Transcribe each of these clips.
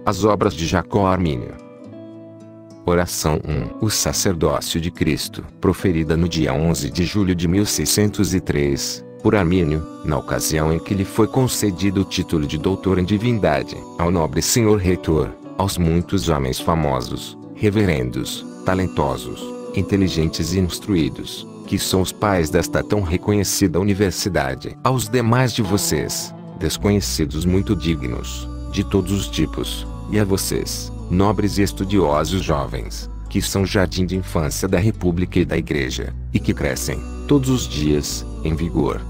As obras de Jacó Armínio. Oração 1. O sacerdócio de Cristo, proferida no dia 11 de julho de 1603, por Armínio, na ocasião em que lhe foi concedido o título de doutor em divindade, ao nobre senhor reitor, aos muitos homens famosos, reverendos, talentosos, inteligentes e instruídos, que são os pais desta tão reconhecida universidade, aos demais de vocês, desconhecidos muito dignos, de todos os tipos, e a vocês, nobres e estudiosos jovens, que são jardim de infância da República e da Igreja, e que crescem, todos os dias, em vigor.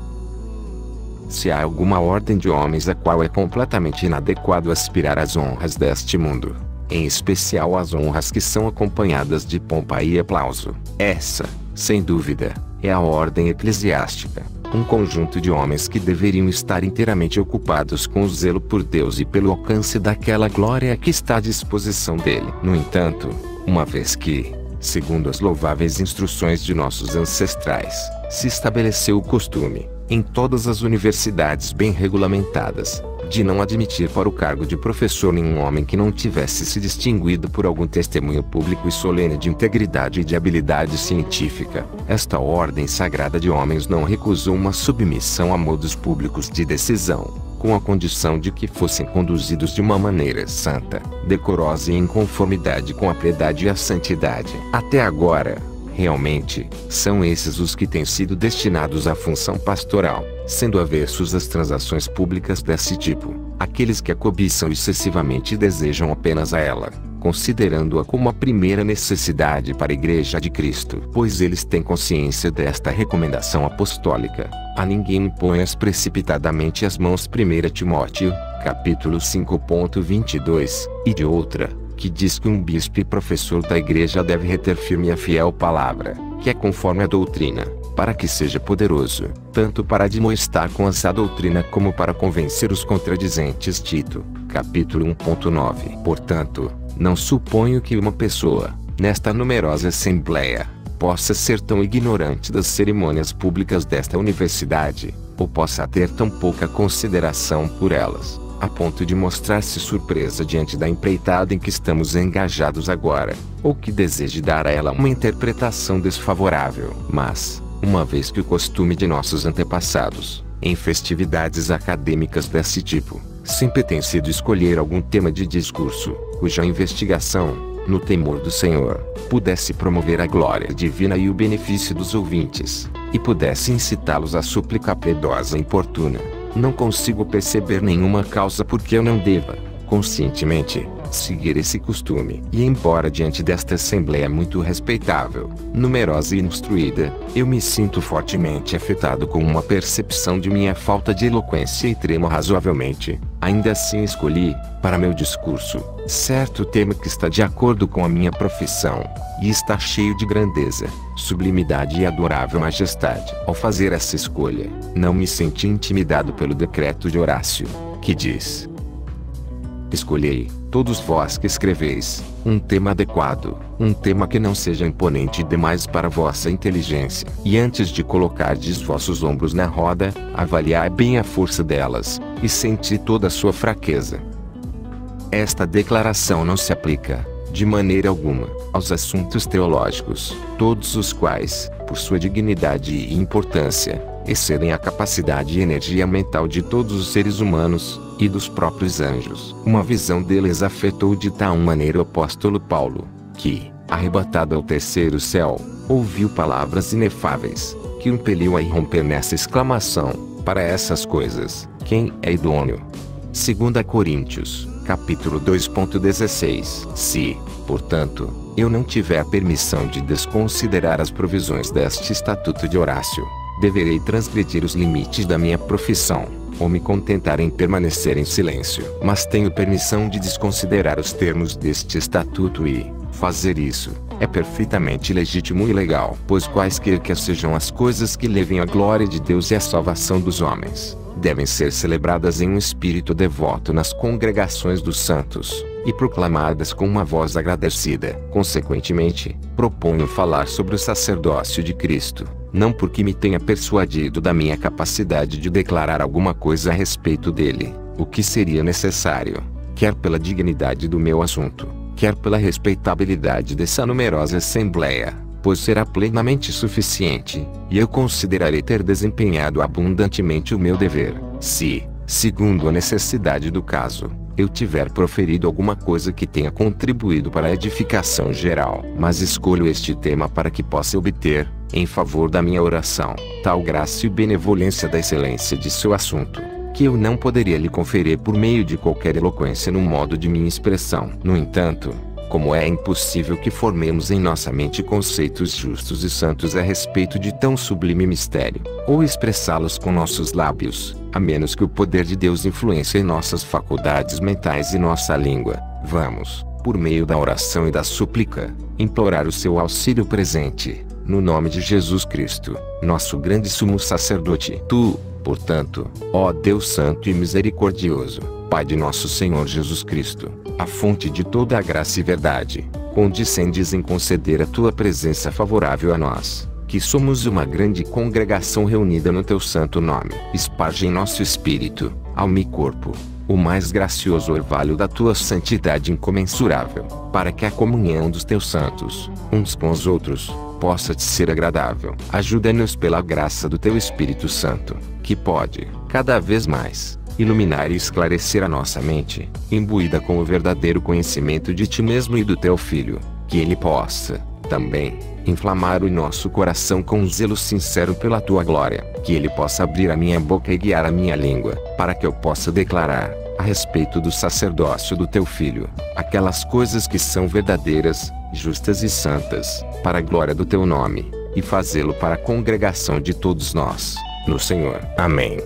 Se há alguma ordem de homens a qual é completamente inadequado aspirar às honras deste mundo, em especial às honras que são acompanhadas de pompa e aplauso, essa, sem dúvida, é a ordem eclesiástica. Um conjunto de homens que deveriam estar inteiramente ocupados com o zelo por Deus e pelo alcance daquela glória que está à disposição dele. No entanto, uma vez que, segundo as louváveis instruções de nossos ancestrais, se estabeleceu o costume, em todas as universidades bem regulamentadas, de não admitir para o cargo de professor nenhum homem que não tivesse se distinguido por algum testemunho público e solene de integridade e de habilidade científica, esta ordem sagrada de homens não recusou uma submissão a modos públicos de decisão, com a condição de que fossem conduzidos de uma maneira santa, decorosa e em conformidade com a piedade e a santidade. Até agora, realmente, são esses os que têm sido destinados à função pastoral, sendo avessos às transações públicas desse tipo, aqueles que a cobiçam excessivamente e desejam apenas a ela, considerando-a como a primeira necessidade para a Igreja de Cristo. Pois eles têm consciência desta recomendação apostólica: a ninguém imponhas precipitadamente as mãos. 1 Timóteo, capítulo 5.22, e de outra, que diz que um bispo e professor da Igreja deve reter firme a fiel palavra, que é conforme a doutrina, para que seja poderoso, tanto para admoestar com essa doutrina como para convencer os contradizentes. Tito, capítulo 1.9. Portanto, não suponho que uma pessoa, nesta numerosa assembleia, possa ser tão ignorante das cerimônias públicas desta universidade, ou possa ter tão pouca consideração por elas, a ponto de mostrar-se surpresa diante da empreitada em que estamos engajados agora, ou que deseje dar a ela uma interpretação desfavorável. Mas, uma vez que o costume de nossos antepassados, em festividades acadêmicas desse tipo, sempre tem sido escolher algum tema de discurso, cuja investigação, no temor do Senhor, pudesse promover a glória divina e o benefício dos ouvintes, e pudesse incitá-los à súplica piedosa e importuna, não consigo perceber nenhuma causa por que eu não deva, conscientemente, seguir esse costume. E embora diante desta assembleia muito respeitável, numerosa e instruída, eu me sinto fortemente afetado com uma percepção de minha falta de eloquência e tremo razoavelmente, ainda assim escolhi, para meu discurso, certo tema que está de acordo com a minha profissão, e está cheio de grandeza, sublimidade e adorável majestade. Ao fazer essa escolha, não me senti intimidado pelo decreto de Horácio, que diz: escolhei, todos vós que escreveis, um tema adequado, um tema que não seja imponente demais para vossa inteligência. E antes de colocardes vossos ombros na roda, avaliai bem a força delas, e senti toda a sua fraqueza. Esta declaração não se aplica, de maneira alguma, aos assuntos teológicos, todos os quais, por sua dignidade e importância, excedem a capacidade e energia mental de todos os seres humanos, e dos próprios anjos. Uma visão deles afetou de tal maneira o apóstolo Paulo, que, arrebatado ao terceiro céu, ouviu palavras inefáveis, que o impeliu a irromper nessa exclamação: para essas coisas, quem é idôneo? 2 Coríntios, capítulo 2.16. Se, portanto, eu não tiver permissão de desconsiderar as provisões deste estatuto de Horácio, deverei transgredir os limites da minha profissão, ou me contentar em permanecer em silêncio. Mas tenho permissão de desconsiderar os termos deste estatuto e, fazer isso, é perfeitamente legítimo e legal. Pois quaisquer que sejam as coisas que levem à glória de Deus e à salvação dos homens, devem ser celebradas em um espírito devoto nas congregações dos santos, e proclamadas com uma voz agradecida. Consequentemente, proponho falar sobre o sacerdócio de Cristo, não porque me tenha persuadido da minha capacidade de declarar alguma coisa a respeito dele, o que seria necessário, quer pela dignidade do meu assunto, quer pela respeitabilidade dessa numerosa assembleia, pois será plenamente suficiente, e eu considerarei ter desempenhado abundantemente o meu dever, se, segundo a necessidade do caso, eu tiver proferido alguma coisa que tenha contribuído para a edificação geral. Mas escolho este tema para que possa obter, em favor da minha oração, tal graça e benevolência da excelência de seu assunto, que eu não poderia lhe conferir por meio de qualquer eloquência no modo de minha expressão. No entanto, como é impossível que formemos em nossa mente conceitos justos e santos a respeito de tão sublime mistério, ou expressá-los com nossos lábios, a menos que o poder de Deus influencie nossas faculdades mentais e nossa língua, vamos, por meio da oração e da súplica, implorar o seu auxílio presente, no nome de Jesus Cristo, nosso grande sumo sacerdote. Tu, portanto, ó Deus Santo e Misericordioso, Pai de nosso Senhor Jesus Cristo, a fonte de toda a graça e verdade, condescendes em conceder a tua presença favorável a nós, que somos uma grande congregação reunida no teu santo nome. Esparge em nosso espírito, alma e corpo, o mais gracioso orvalho da tua santidade incomensurável, para que a comunhão dos teus santos, uns com os outros, possa te ser agradável. Ajuda-nos pela graça do teu Espírito Santo, que pode, cada vez mais, iluminar e esclarecer a nossa mente, imbuída com o verdadeiro conhecimento de ti mesmo e do teu Filho, que ele possa, também, inflamar o nosso coração com um zelo sincero pela tua glória, que ele possa abrir a minha boca e guiar a minha língua, para que eu possa declarar, a respeito do sacerdócio do teu Filho, aquelas coisas que são verdadeiras, justas e santas, para a glória do teu nome, e fazê-lo para a congregação de todos nós, no Senhor. Amém.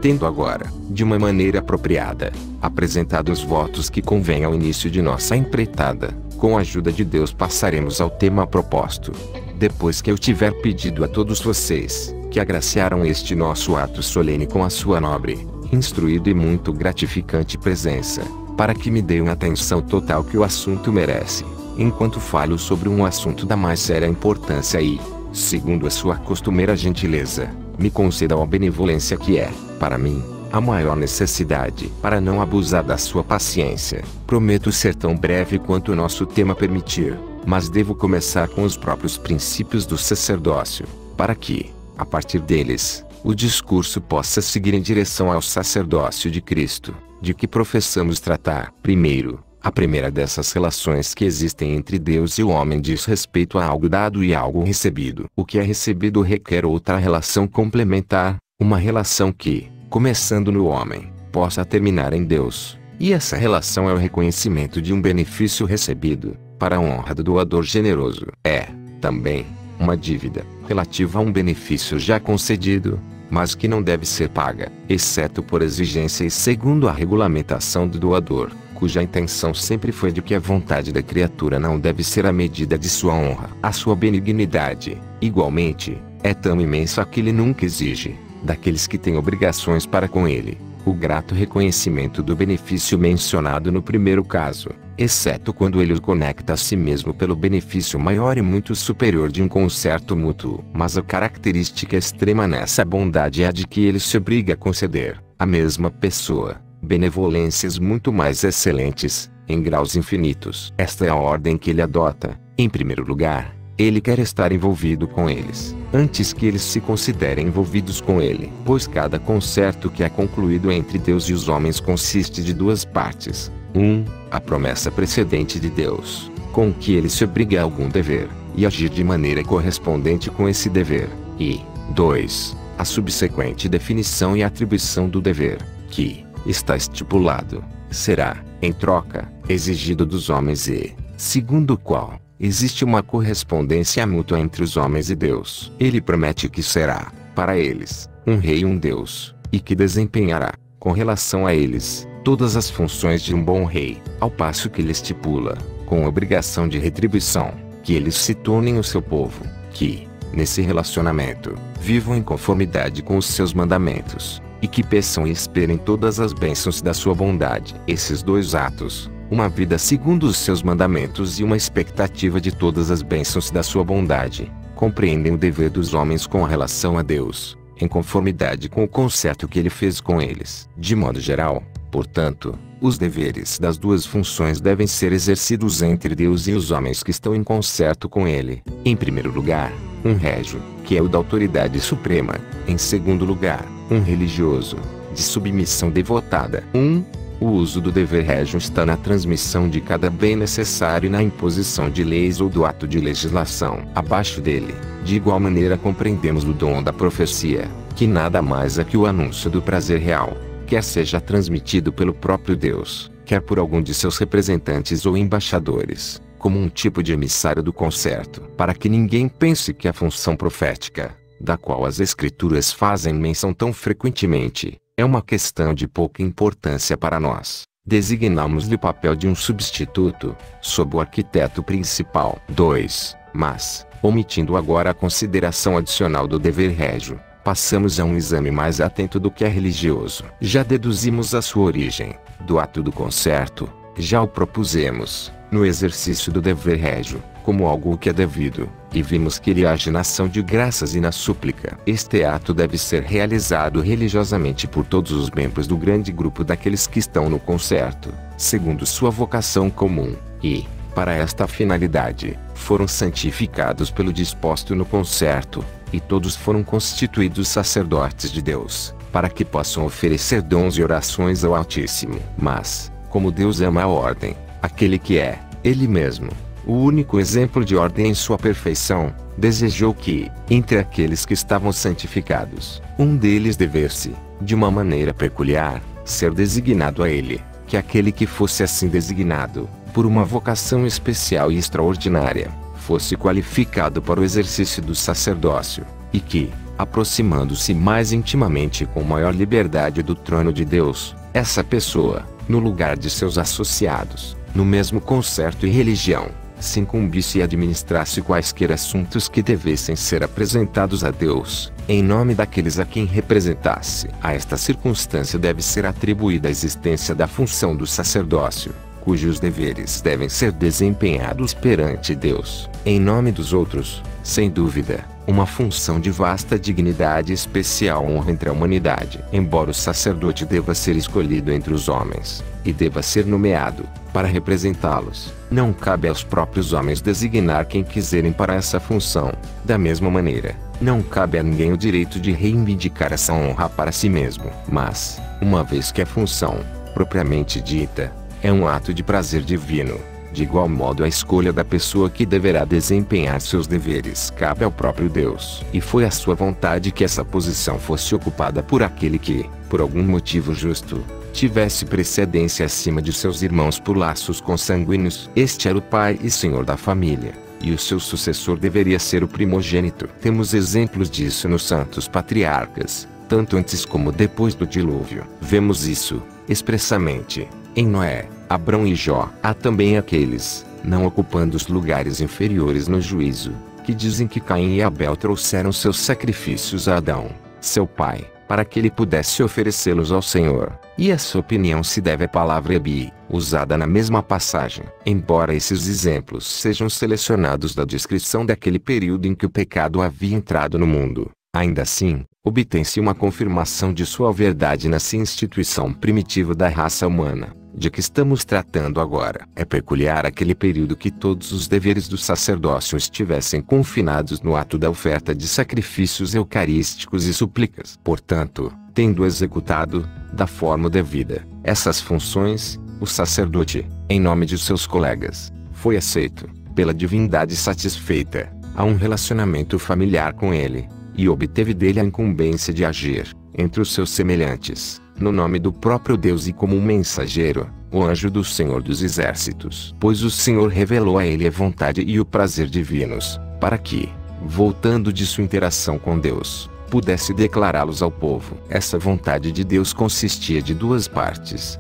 Tendo agora, de uma maneira apropriada, apresentado os votos que convém ao início de nossa empreitada, com a ajuda de Deus passaremos ao tema proposto. Depois que eu tiver pedido a todos vocês, que agraciaram este nosso ato solene com a sua nobre, instruída e muito gratificante presença, para que me deem a atenção total que o assunto merece, enquanto falo sobre um assunto da mais séria importância e, segundo a sua costumeira gentileza, me concedam a benevolência que é, para mim, a maior necessidade. Para não abusar da sua paciência, prometo ser tão breve quanto o nosso tema permitir, mas devo começar com os próprios princípios do sacerdócio, para que, a partir deles, o discurso possa seguir em direção ao sacerdócio de Cristo, de que professamos tratar. Primeiro, a primeira dessas relações que existem entre Deus e o homem diz respeito a algo dado e algo recebido. O que é recebido requer outra relação complementar, uma relação que, começando no homem, possa terminar em Deus. E essa relação é o reconhecimento de um benefício recebido, para a honra do doador generoso. É, também, uma dívida, relativa a um benefício já concedido, mas que não deve ser paga, exceto por exigência e segundo a regulamentação do doador, cuja intenção sempre foi de que a vontade da criatura não deve ser a medida de sua honra. A sua benignidade, igualmente, é tão imensa que ele nunca exige, daqueles que têm obrigações para com ele, o grato reconhecimento do benefício mencionado no primeiro caso, exceto quando ele o conecta a si mesmo pelo benefício maior e muito superior de um concerto mútuo. Mas a característica extrema nessa bondade é a de que ele se obriga a conceder, à mesma pessoa, benevolências muito mais excelentes, em graus infinitos. Esta é a ordem que ele adota. Em primeiro lugar, ele quer estar envolvido com eles, antes que eles se considerem envolvidos com ele. Pois cada concerto que é concluído entre Deus e os homens consiste de duas partes. 1. A promessa precedente de Deus, com que ele se obriga a algum dever, e agir de maneira correspondente com esse dever. E 2. A subsequente definição e atribuição do dever, que, está estipulado, será, em troca, exigido dos homens e, segundo o qual, existe uma correspondência mútua entre os homens e Deus. Ele promete que será, para eles, um rei e um Deus, e que desempenhará, com relação a eles, todas as funções de um bom rei, ao passo que ele estipula, com obrigação de retribuição, que eles se tornem o seu povo, que, nesse relacionamento, vivam em conformidade com os seus mandamentos, e que peçam e esperem todas as bênçãos da sua bondade. Esses dois atos, uma vida segundo os seus mandamentos e uma expectativa de todas as bênçãos da sua bondade, compreendem o dever dos homens com relação a Deus, em conformidade com o concerto que ele fez com eles. De modo geral, portanto, Os deveres das duas funções devem ser exercidos entre Deus e os homens que estão em concerto com Ele. Em primeiro lugar, um régio, que é o da autoridade suprema. Em segundo lugar, um religioso, de submissão devotada. O uso do dever régio está na transmissão de cada bem necessário e na imposição de leis ou do ato de legislação. Abaixo dele, de igual maneira compreendemos o dom da profecia, que nada mais é que o anúncio do prazer real, quer seja transmitido pelo próprio Deus, quer por algum de seus representantes ou embaixadores, como um tipo de emissário do concerto. Para que ninguém pense que a função profética, da qual as Escrituras fazem menção tão frequentemente, é uma questão de pouca importância para nós, designamos-lhe o papel de um substituto, sob o arquiteto principal. 2. Mas, omitindo agora a consideração adicional do dever régio, passamos a um exame mais atento do que é religioso. Já deduzimos a sua origem, do ato do concerto, já o propusemos, no exercício do dever régio, como algo que é devido, e vimos que ele age na ação de graças e na súplica. Este ato deve ser realizado religiosamente por todos os membros do grande grupo daqueles que estão no concerto, segundo sua vocação comum, e, para esta finalidade, foram santificados pelo disposto no concerto, e todos foram constituídos sacerdotes de Deus, para que possam oferecer dons e orações ao Altíssimo. Mas, como Deus ama a ordem, aquele que é, Ele mesmo, o único exemplo de ordem em sua perfeição, desejou que, entre aqueles que estavam santificados, um deles devesse, de uma maneira peculiar, ser designado a ele, que aquele que fosse assim designado, por uma vocação especial e extraordinária, fosse qualificado para o exercício do sacerdócio, e que, aproximando-se mais intimamente com maior liberdade do trono de Deus, essa pessoa, no lugar de seus associados, no mesmo concerto e religião, se incumbisse e administrasse quaisquer assuntos que devessem ser apresentados a Deus, em nome daqueles a quem representasse. A esta circunstância deve ser atribuída a existência da função do sacerdócio, cujos deveres devem ser desempenhados perante Deus, em nome dos outros, sem dúvida, uma função de vasta dignidade e especial honra entre a humanidade. Embora o sacerdote deva ser escolhido entre os homens, e deva ser nomeado, para representá-los, não cabe aos próprios homens designar quem quiserem para essa função. Da mesma maneira, não cabe a ninguém o direito de reivindicar essa honra para si mesmo. Mas, uma vez que a função, propriamente dita, é um ato de prazer divino, de igual modo a escolha da pessoa que deverá desempenhar seus deveres cabe ao próprio Deus. E foi a sua vontade que essa posição fosse ocupada por aquele que, por algum motivo justo, tivesse precedência acima de seus irmãos por laços consanguíneos. Este era o pai e senhor da família, e o seu sucessor deveria ser o primogênito. Temos exemplos disso nos santos patriarcas, tanto antes como depois do dilúvio. Vemos isso, expressamente, em Noé, Abrão e Jó. Há também aqueles, não ocupando os lugares inferiores no juízo, que dizem que Caim e Abel trouxeram seus sacrifícios a Adão, seu pai, para que ele pudesse oferecê-los ao Senhor. E essa opinião se deve à palavra Ebi, usada na mesma passagem. Embora esses exemplos sejam selecionados da descrição daquele período em que o pecado havia entrado no mundo, ainda assim, obtém-se uma confirmação de sua verdade nessa instituição primitiva da raça humana, de que estamos tratando agora. É peculiar aquele período que todos os deveres do sacerdócio estivessem confinados no ato da oferta de sacrifícios eucarísticos e súplicas. Portanto, tendo executado, da forma devida, essas funções, o sacerdote, em nome de seus colegas, foi aceito, pela divindade satisfeita, a um relacionamento familiar com ele, e obteve dele a incumbência de agir, entre os seus semelhantes, no nome do próprio Deus e como um mensageiro, o anjo do Senhor dos Exércitos. Pois o Senhor revelou a ele a vontade e o prazer divinos, para que, voltando de sua interação com Deus, pudesse declará-los ao povo. Essa vontade de Deus consistia de duas partes.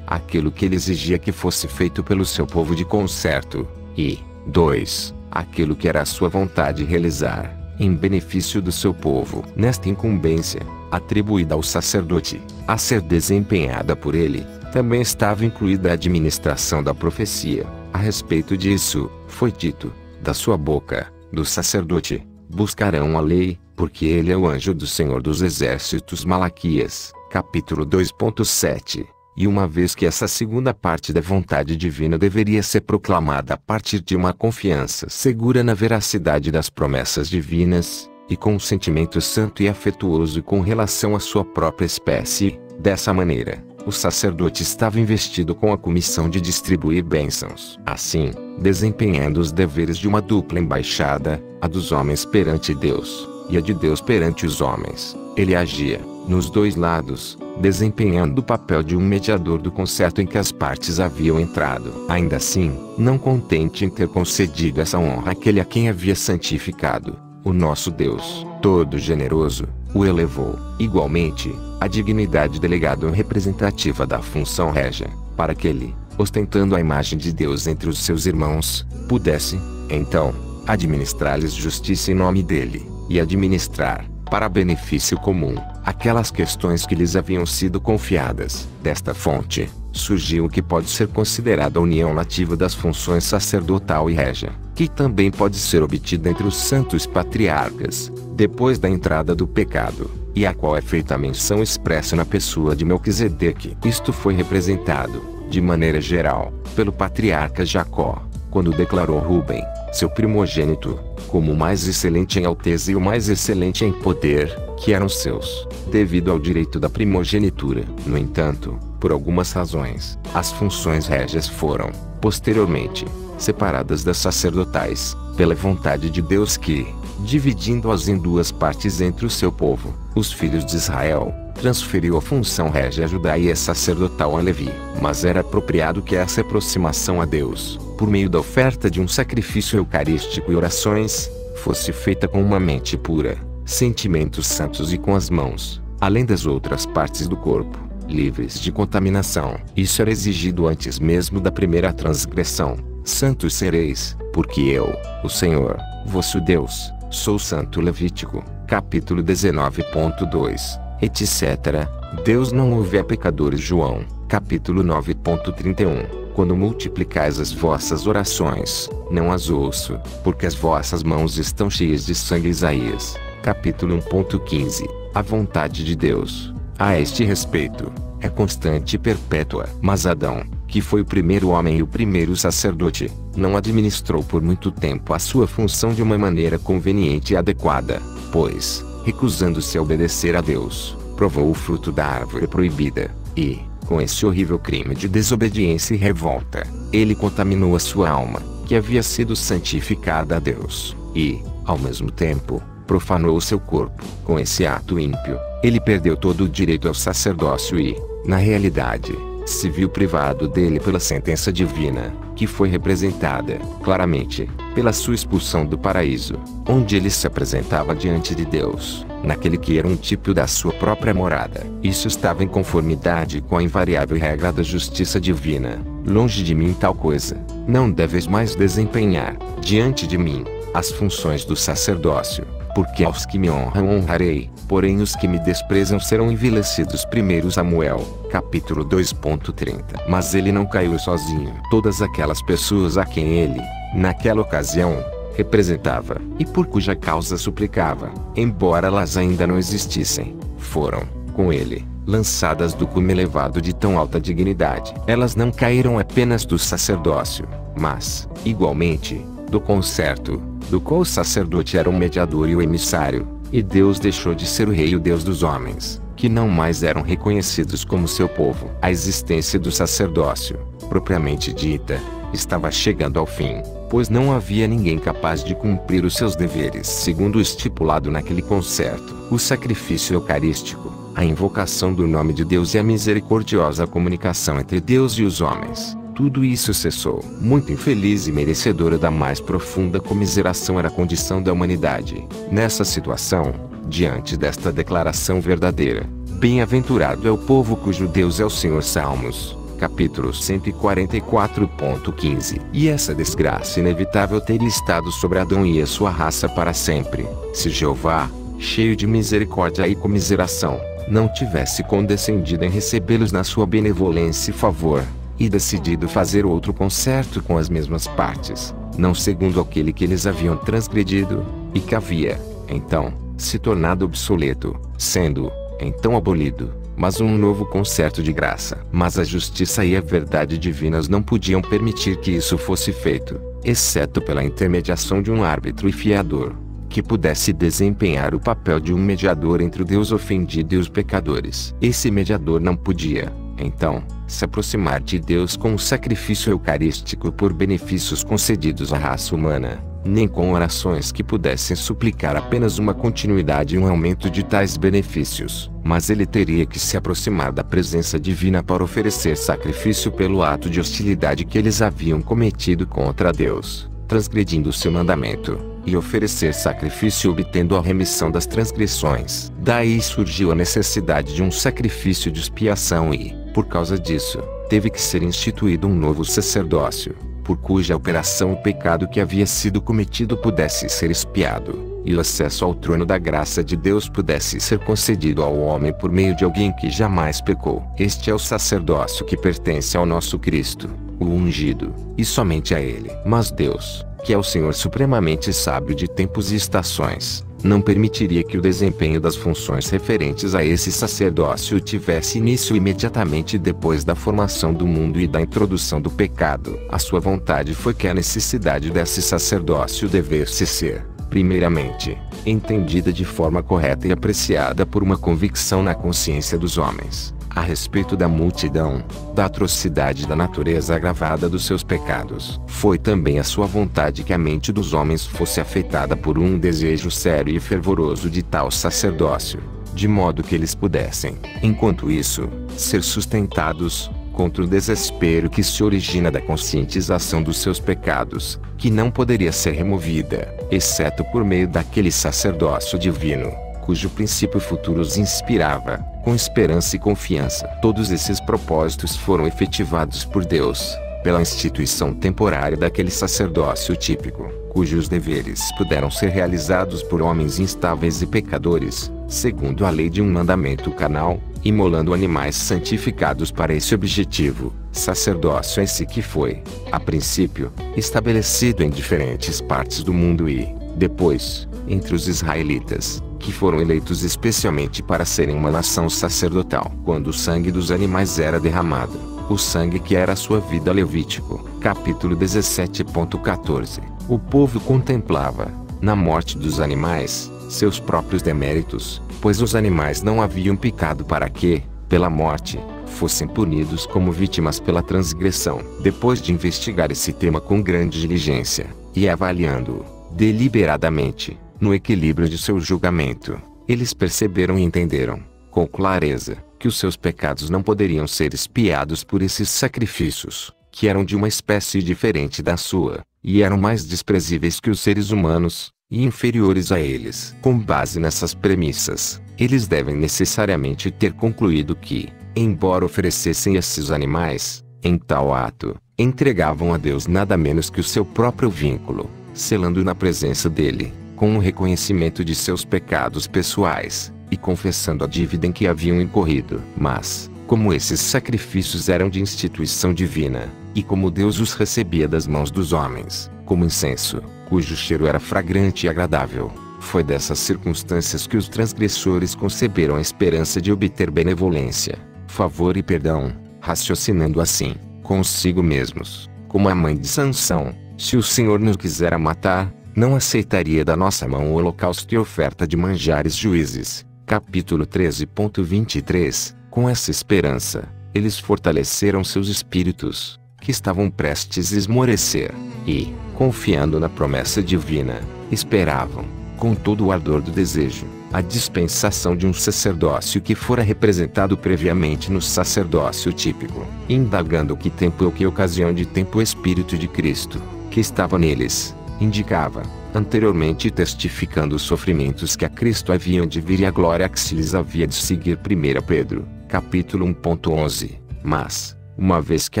Aquilo que ele exigia que fosse feito pelo seu povo de concerto, e, 2, aquilo que era a sua vontade realizar, em benefício do seu povo. Nesta incumbência, atribuída ao sacerdote, a ser desempenhada por ele, também estava incluída a administração da profecia. A respeito disso, foi dito, da sua boca, do sacerdote, buscarão a lei, porque ele é o anjo do Senhor dos Exércitos. Malaquias, capítulo 2.7. E uma vez que essa segunda parte da vontade divina deveria ser proclamada a partir de uma confiança segura na veracidade das promessas divinas, e com um sentimento santo e afetuoso com relação à sua própria espécie, dessa maneira, o sacerdote estava investido com a comissão de distribuir bênçãos. Assim, desempenhando os deveres de uma dupla embaixada, a dos homens perante Deus, e a de Deus perante os homens, ele agia, nos dois lados, desempenhando o papel de um mediador do concerto em que as partes haviam entrado. Ainda assim, não contente em ter concedido essa honra àquele a quem havia santificado, o nosso Deus, todo generoso, o elevou, igualmente, à dignidade delegada representativa da função régia, para que ele, ostentando a imagem de Deus entre os seus irmãos, pudesse, então, administrar-lhes justiça em nome dele, e administrar, para benefício comum, aquelas questões que lhes haviam sido confiadas. Desta fonte, surgiu o que pode ser considerado a união nativa das funções sacerdotal e régia, que também pode ser obtida entre os santos patriarcas, depois da entrada do pecado, e a qual é feita a menção expressa na pessoa de Melquisedeque. Isto foi representado, de maneira geral, pelo patriarca Jacó, quando declarou Rubem, seu primogênito, como o mais excelente em alteza e o mais excelente em poder, que eram seus, devido ao direito da primogenitura. No entanto, por algumas razões, as funções régias foram, posteriormente, separadas das sacerdotais, pela vontade de Deus que, dividindo-as em duas partes entre o seu povo, os filhos de Israel, transferiu a função régia a Judá e a sacerdotal a Levi. Mas era apropriado que essa aproximação a Deus, por meio da oferta de um sacrifício eucarístico e orações, fosse feita com uma mente pura, sentimentos santos e com as mãos, além das outras partes do corpo, livres de contaminação. Isso era exigido antes mesmo da primeira transgressão. Santos sereis, porque eu, o Senhor, vosso Deus, sou santo. Levítico, capítulo 19.2, etc. Deus não ouve a pecadores. João, capítulo 9.31. Quando multiplicais as vossas orações, não as ouço, porque as vossas mãos estão cheias de sangue. Isaías, capítulo 1.15. A vontade de Deus, a este respeito, é constante e perpétua. Mas Adão, que foi o primeiro homem e o primeiro sacerdote, não administrou por muito tempo a sua função de uma maneira conveniente e adequada, pois, recusando-se a obedecer a Deus, provou o fruto da árvore proibida, e, com esse horrível crime de desobediência e revolta, ele contaminou a sua alma, que havia sido santificada a Deus, e, ao mesmo tempo, profanou o seu corpo. Com esse ato ímpio, ele perdeu todo o direito ao sacerdócio e, na realidade, se viu privado dele pela sentença divina, que foi representada, claramente, pela sua expulsão do paraíso, onde ele se apresentava diante de Deus, naquele que era um tipo da sua própria morada. Isso estava em conformidade com a invariável regra da justiça divina. Longe de mim tal coisa. Não deves mais desempenhar, diante de mim, as funções do sacerdócio, porque aos que me honram honrarei, porém os que me desprezam serão envilecidos. 1 Samuel, capítulo 2.30. Mas ele não caiu sozinho. Todas aquelas pessoas a quem ele, naquela ocasião, representava, e por cuja causa suplicava, embora elas ainda não existissem, foram, com ele, lançadas do cume elevado de tão alta dignidade. Elas não caíram apenas do sacerdócio, mas, igualmente, do concerto, do qual o sacerdote era o mediador e o emissário, e Deus deixou de ser o rei e o Deus dos homens, que não mais eram reconhecidos como seu povo. A existência do sacerdócio, propriamente dita, estava chegando ao fim, pois não havia ninguém capaz de cumprir os seus deveres segundo o estipulado naquele concerto. O sacrifício eucarístico, a invocação do nome de Deus e a misericordiosa comunicação entre Deus e os homens, tudo isso cessou. Muito infeliz e merecedora da mais profunda comiseração era a condição da humanidade. Nessa situação, diante desta declaração verdadeira, bem-aventurado é o povo cujo Deus é o Senhor. Salmos, capítulo 144.15. E essa desgraça inevitável teria estado sobre Adão e a sua raça para sempre, se Jeová, cheio de misericórdia e comiseração, não tivesse condescendido em recebê-los na sua benevolência e favor, e decidido fazer outro concerto com as mesmas partes, não segundo aquele que eles haviam transgredido, e que havia, então, se tornado obsoleto, sendo, então abolido, mas um novo concerto de graça. Mas a justiça e a verdade divinas não podiam permitir que isso fosse feito, exceto pela intermediação de um árbitro e fiador, que pudesse desempenhar o papel de um mediador entre o Deus ofendido e os pecadores. Esse mediador não podia, então, se aproximar de Deus com o sacrifício eucarístico por benefícios concedidos à raça humana, nem com orações que pudessem suplicar apenas uma continuidade e um aumento de tais benefícios, mas ele teria que se aproximar da presença divina para oferecer sacrifício pelo ato de hostilidade que eles haviam cometido contra Deus, transgredindo seu mandamento, e oferecer sacrifício obtendo a remissão das transgressões. Daí surgiu a necessidade de um sacrifício de expiação e, por causa disso, teve que ser instituído um novo sacerdócio, por cuja operação o pecado que havia sido cometido pudesse ser expiado, e o acesso ao trono da graça de Deus pudesse ser concedido ao homem por meio de alguém que jamais pecou. Este é o sacerdócio que pertence ao nosso Cristo, o ungido, e somente a Ele. Mas Deus, que é o Senhor supremamente sábio de tempos e estações, não permitiria que o desempenho das funções referentes a esse sacerdócio tivesse início imediatamente depois da formação do mundo e da introdução do pecado. A sua vontade foi que a necessidade desse sacerdócio devesse ser, primeiramente, entendida de forma correta e apreciada por uma convicção na consciência dos homens, a respeito da multidão, da atrocidade da natureza agravada dos seus pecados. Foi também a sua vontade que a mente dos homens fosse afetada por um desejo sério e fervoroso de tal sacerdócio, de modo que eles pudessem, enquanto isso, ser sustentados contra o desespero que se origina da conscientização dos seus pecados, que não poderia ser removida, exceto por meio daquele sacerdócio divino, cujo princípio futuro os inspirava, com esperança e confiança. Todos esses propósitos foram efetivados por Deus, pela instituição temporária daquele sacerdócio típico, cujos deveres puderam ser realizados por homens instáveis e pecadores, segundo a lei de um mandamento carnal, imolando animais santificados para esse objetivo. Sacerdócio esse que foi, a princípio, estabelecido em diferentes partes do mundo e, depois, entre os israelitas, que foram eleitos especialmente para serem uma nação sacerdotal. Quando o sangue dos animais era derramado, o sangue que era a sua vida. Levítico, capítulo 17.14. O povo contemplava, na morte dos animais, seus próprios deméritos, pois os animais não haviam pecado para que, pela morte, fossem punidos como vítimas pela transgressão. Depois de investigar esse tema com grande diligência, e avaliando-o, deliberadamente, no equilíbrio de seu julgamento, eles perceberam e entenderam, com clareza, que os seus pecados não poderiam ser expiados por esses sacrifícios, que eram de uma espécie diferente da sua, e eram mais desprezíveis que os seres humanos, e inferiores a eles. Com base nessas premissas, eles devem necessariamente ter concluído que, embora oferecessem esses animais, em tal ato, entregavam a Deus nada menos que o seu próprio vínculo, selando na presença dele, com o reconhecimento de seus pecados pessoais, e confessando a dívida em que haviam incorrido. Mas, como esses sacrifícios eram de instituição divina, e como Deus os recebia das mãos dos homens, como incenso, cujo cheiro era fragrante e agradável, foi dessas circunstâncias que os transgressores conceberam a esperança de obter benevolência, favor e perdão, raciocinando assim, consigo mesmos, como a mãe de Sansão: se o Senhor nos quisera matar, não aceitaria da nossa mão o holocausto e oferta de manjares. Juízes, capítulo 13.23. Com essa esperança, eles fortaleceram seus espíritos, que estavam prestes a esmorecer, e, confiando na promessa divina, esperavam, com todo o ardor do desejo, a dispensação de um sacerdócio que fora representado previamente no sacerdócio típico, indagando que tempo ou que ocasião de tempo o Espírito de Cristo, que estava neles, indicava, anteriormente, testificando os sofrimentos que a Cristo haviam de vir e a glória que se lhes havia de seguir. 1 Pedro, capítulo 1.11. Mas, uma vez que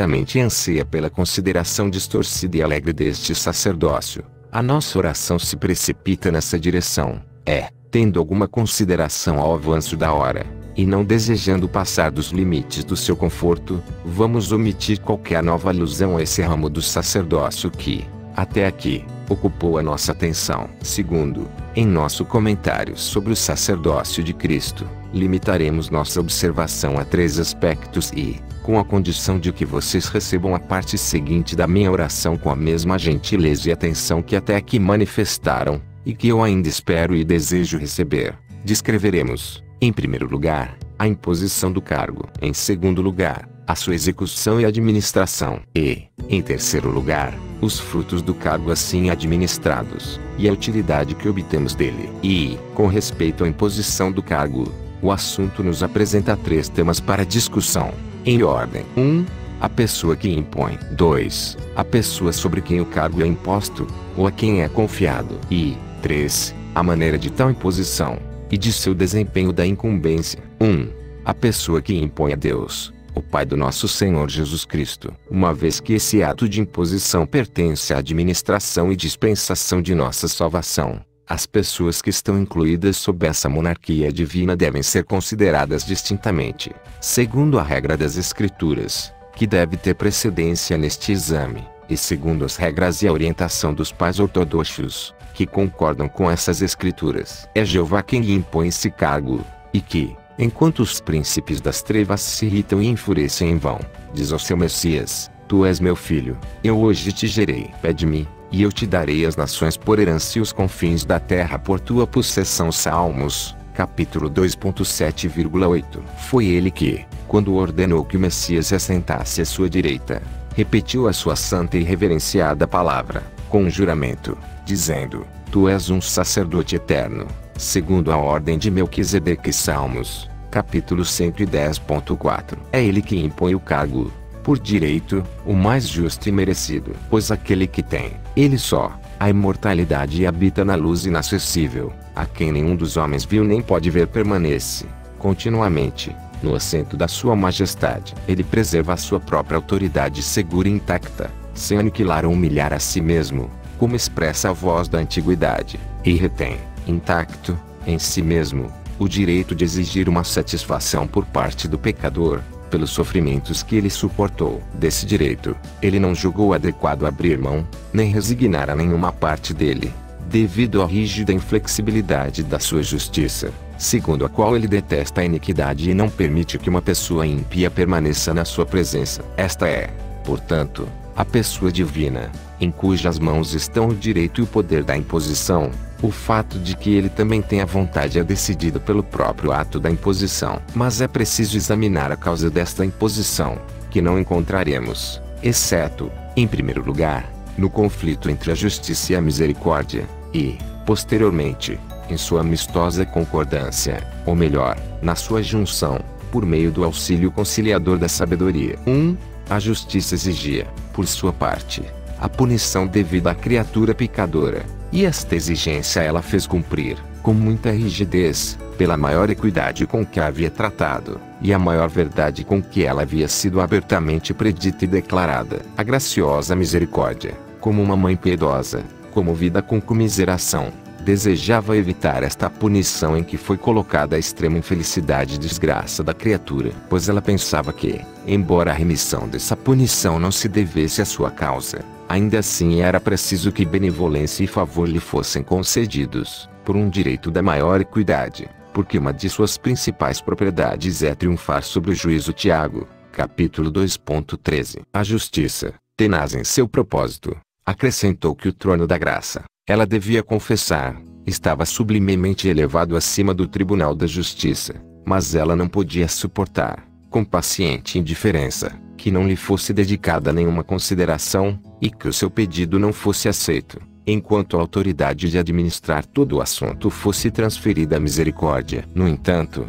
a mente anseia pela consideração distorcida e alegre deste sacerdócio, a nossa oração se precipita nessa direção, tendo alguma consideração ao avanço da hora, e não desejando passar dos limites do seu conforto, vamos omitir qualquer nova alusão a esse ramo do sacerdócio que, até aqui, ocupou a nossa atenção. Segundo, em nosso comentário sobre o sacerdócio de Cristo, Limitaremos nossa observação a 3 aspectos e, com a condição de que vocês recebam a parte seguinte da minha oração com a mesma gentileza e atenção que até aqui manifestaram, e que eu ainda espero e desejo receber, descreveremos, em primeiro lugar, a imposição do cargo. Em segundo lugar, a sua execução e administração. E, em terceiro lugar, os frutos do cargo assim administrados, e a utilidade que obtemos dele. E, com respeito à imposição do cargo, o assunto nos apresenta 3 temas para discussão, em ordem. 1. A pessoa que impõe. 2. A pessoa sobre quem o cargo é imposto, ou a quem é confiado. E, 3. A maneira de tal imposição, e de seu desempenho da incumbência. 1. A pessoa que impõe a Deus, o Pai do nosso Senhor Jesus Cristo. Uma vez que esse ato de imposição pertence à administração e dispensação de nossa salvação, as pessoas que estão incluídas sob essa monarquia divina devem ser consideradas distintamente, segundo a regra das Escrituras, que deve ter precedência neste exame, e segundo as regras e a orientação dos pais ortodoxos, que concordam com essas Escrituras. É Jeová quem lhe impõe esse cargo, e que, enquanto os príncipes das trevas se irritam e enfurecem em vão, diz ao seu Messias: Tu és meu filho, eu hoje te gerei. Pede-me, e eu te darei as nações por herança e os confins da terra por tua possessão. Salmos, capítulo 2.7,8. Foi ele que, quando ordenou que o Messias se assentasse à sua direita, repetiu a sua santa e reverenciada palavra, com um juramento, dizendo: Tu és um sacerdote eterno, segundo a ordem de Melquisedeque. Salmos, capítulo 110.4. É ele que impõe o cargo, por direito, o mais justo e merecido. Pois aquele que tem, ele só, a imortalidade e habita na luz inacessível, a quem nenhum dos homens viu nem pode ver, permanece, continuamente, no assento da sua majestade. Ele preserva a sua própria autoridade segura e intacta, sem aniquilar ou humilhar a si mesmo, como expressa a voz da antiguidade, e retém, intacto, em si mesmo, o direito de exigir uma satisfação por parte do pecador, pelos sofrimentos que ele suportou. Desse direito, ele não julgou adequado abrir mão, nem resignar a nenhuma parte dele, devido à rígida inflexibilidade da sua justiça, segundo a qual ele detesta a iniquidade e não permite que uma pessoa ímpia permaneça na sua presença. Esta é, portanto, a pessoa divina, em cujas mãos estão o direito e o poder da imposição. O fato de que ele também tem a vontade é decidido pelo próprio ato da imposição. Mas é preciso examinar a causa desta imposição, que não encontraremos, exceto, em primeiro lugar, no conflito entre a justiça e a misericórdia, e, posteriormente, em sua amistosa concordância, ou melhor, na sua junção, por meio do auxílio conciliador da sabedoria. 1. A justiça exigia, por sua parte, a punição devida à criatura pecadora, e esta exigência ela fez cumprir, com muita rigidez, pela maior equidade com que a havia tratado, e a maior verdade com que ela havia sido abertamente predita e declarada. A graciosa misericórdia, como uma mãe piedosa, comovida com comiseração, desejava evitar esta punição em que foi colocada a extrema infelicidade e desgraça da criatura, pois ela pensava que, embora a remissão dessa punição não se devesse à sua causa, ainda assim era preciso que benevolência e favor lhe fossem concedidos, por um direito da maior equidade, porque uma de suas principais propriedades é triunfar sobre o juízo. Tiago, capítulo 2.13. A justiça, tenaz em seu propósito, acrescentou que o trono da graça, ela devia confessar, estava sublimemente elevado acima do tribunal da justiça, mas ela não podia suportar, com paciente indiferença, que não lhe fosse dedicada nenhuma consideração, e que o seu pedido não fosse aceito, enquanto a autoridade de administrar todo o assunto fosse transferida à misericórdia. No entanto,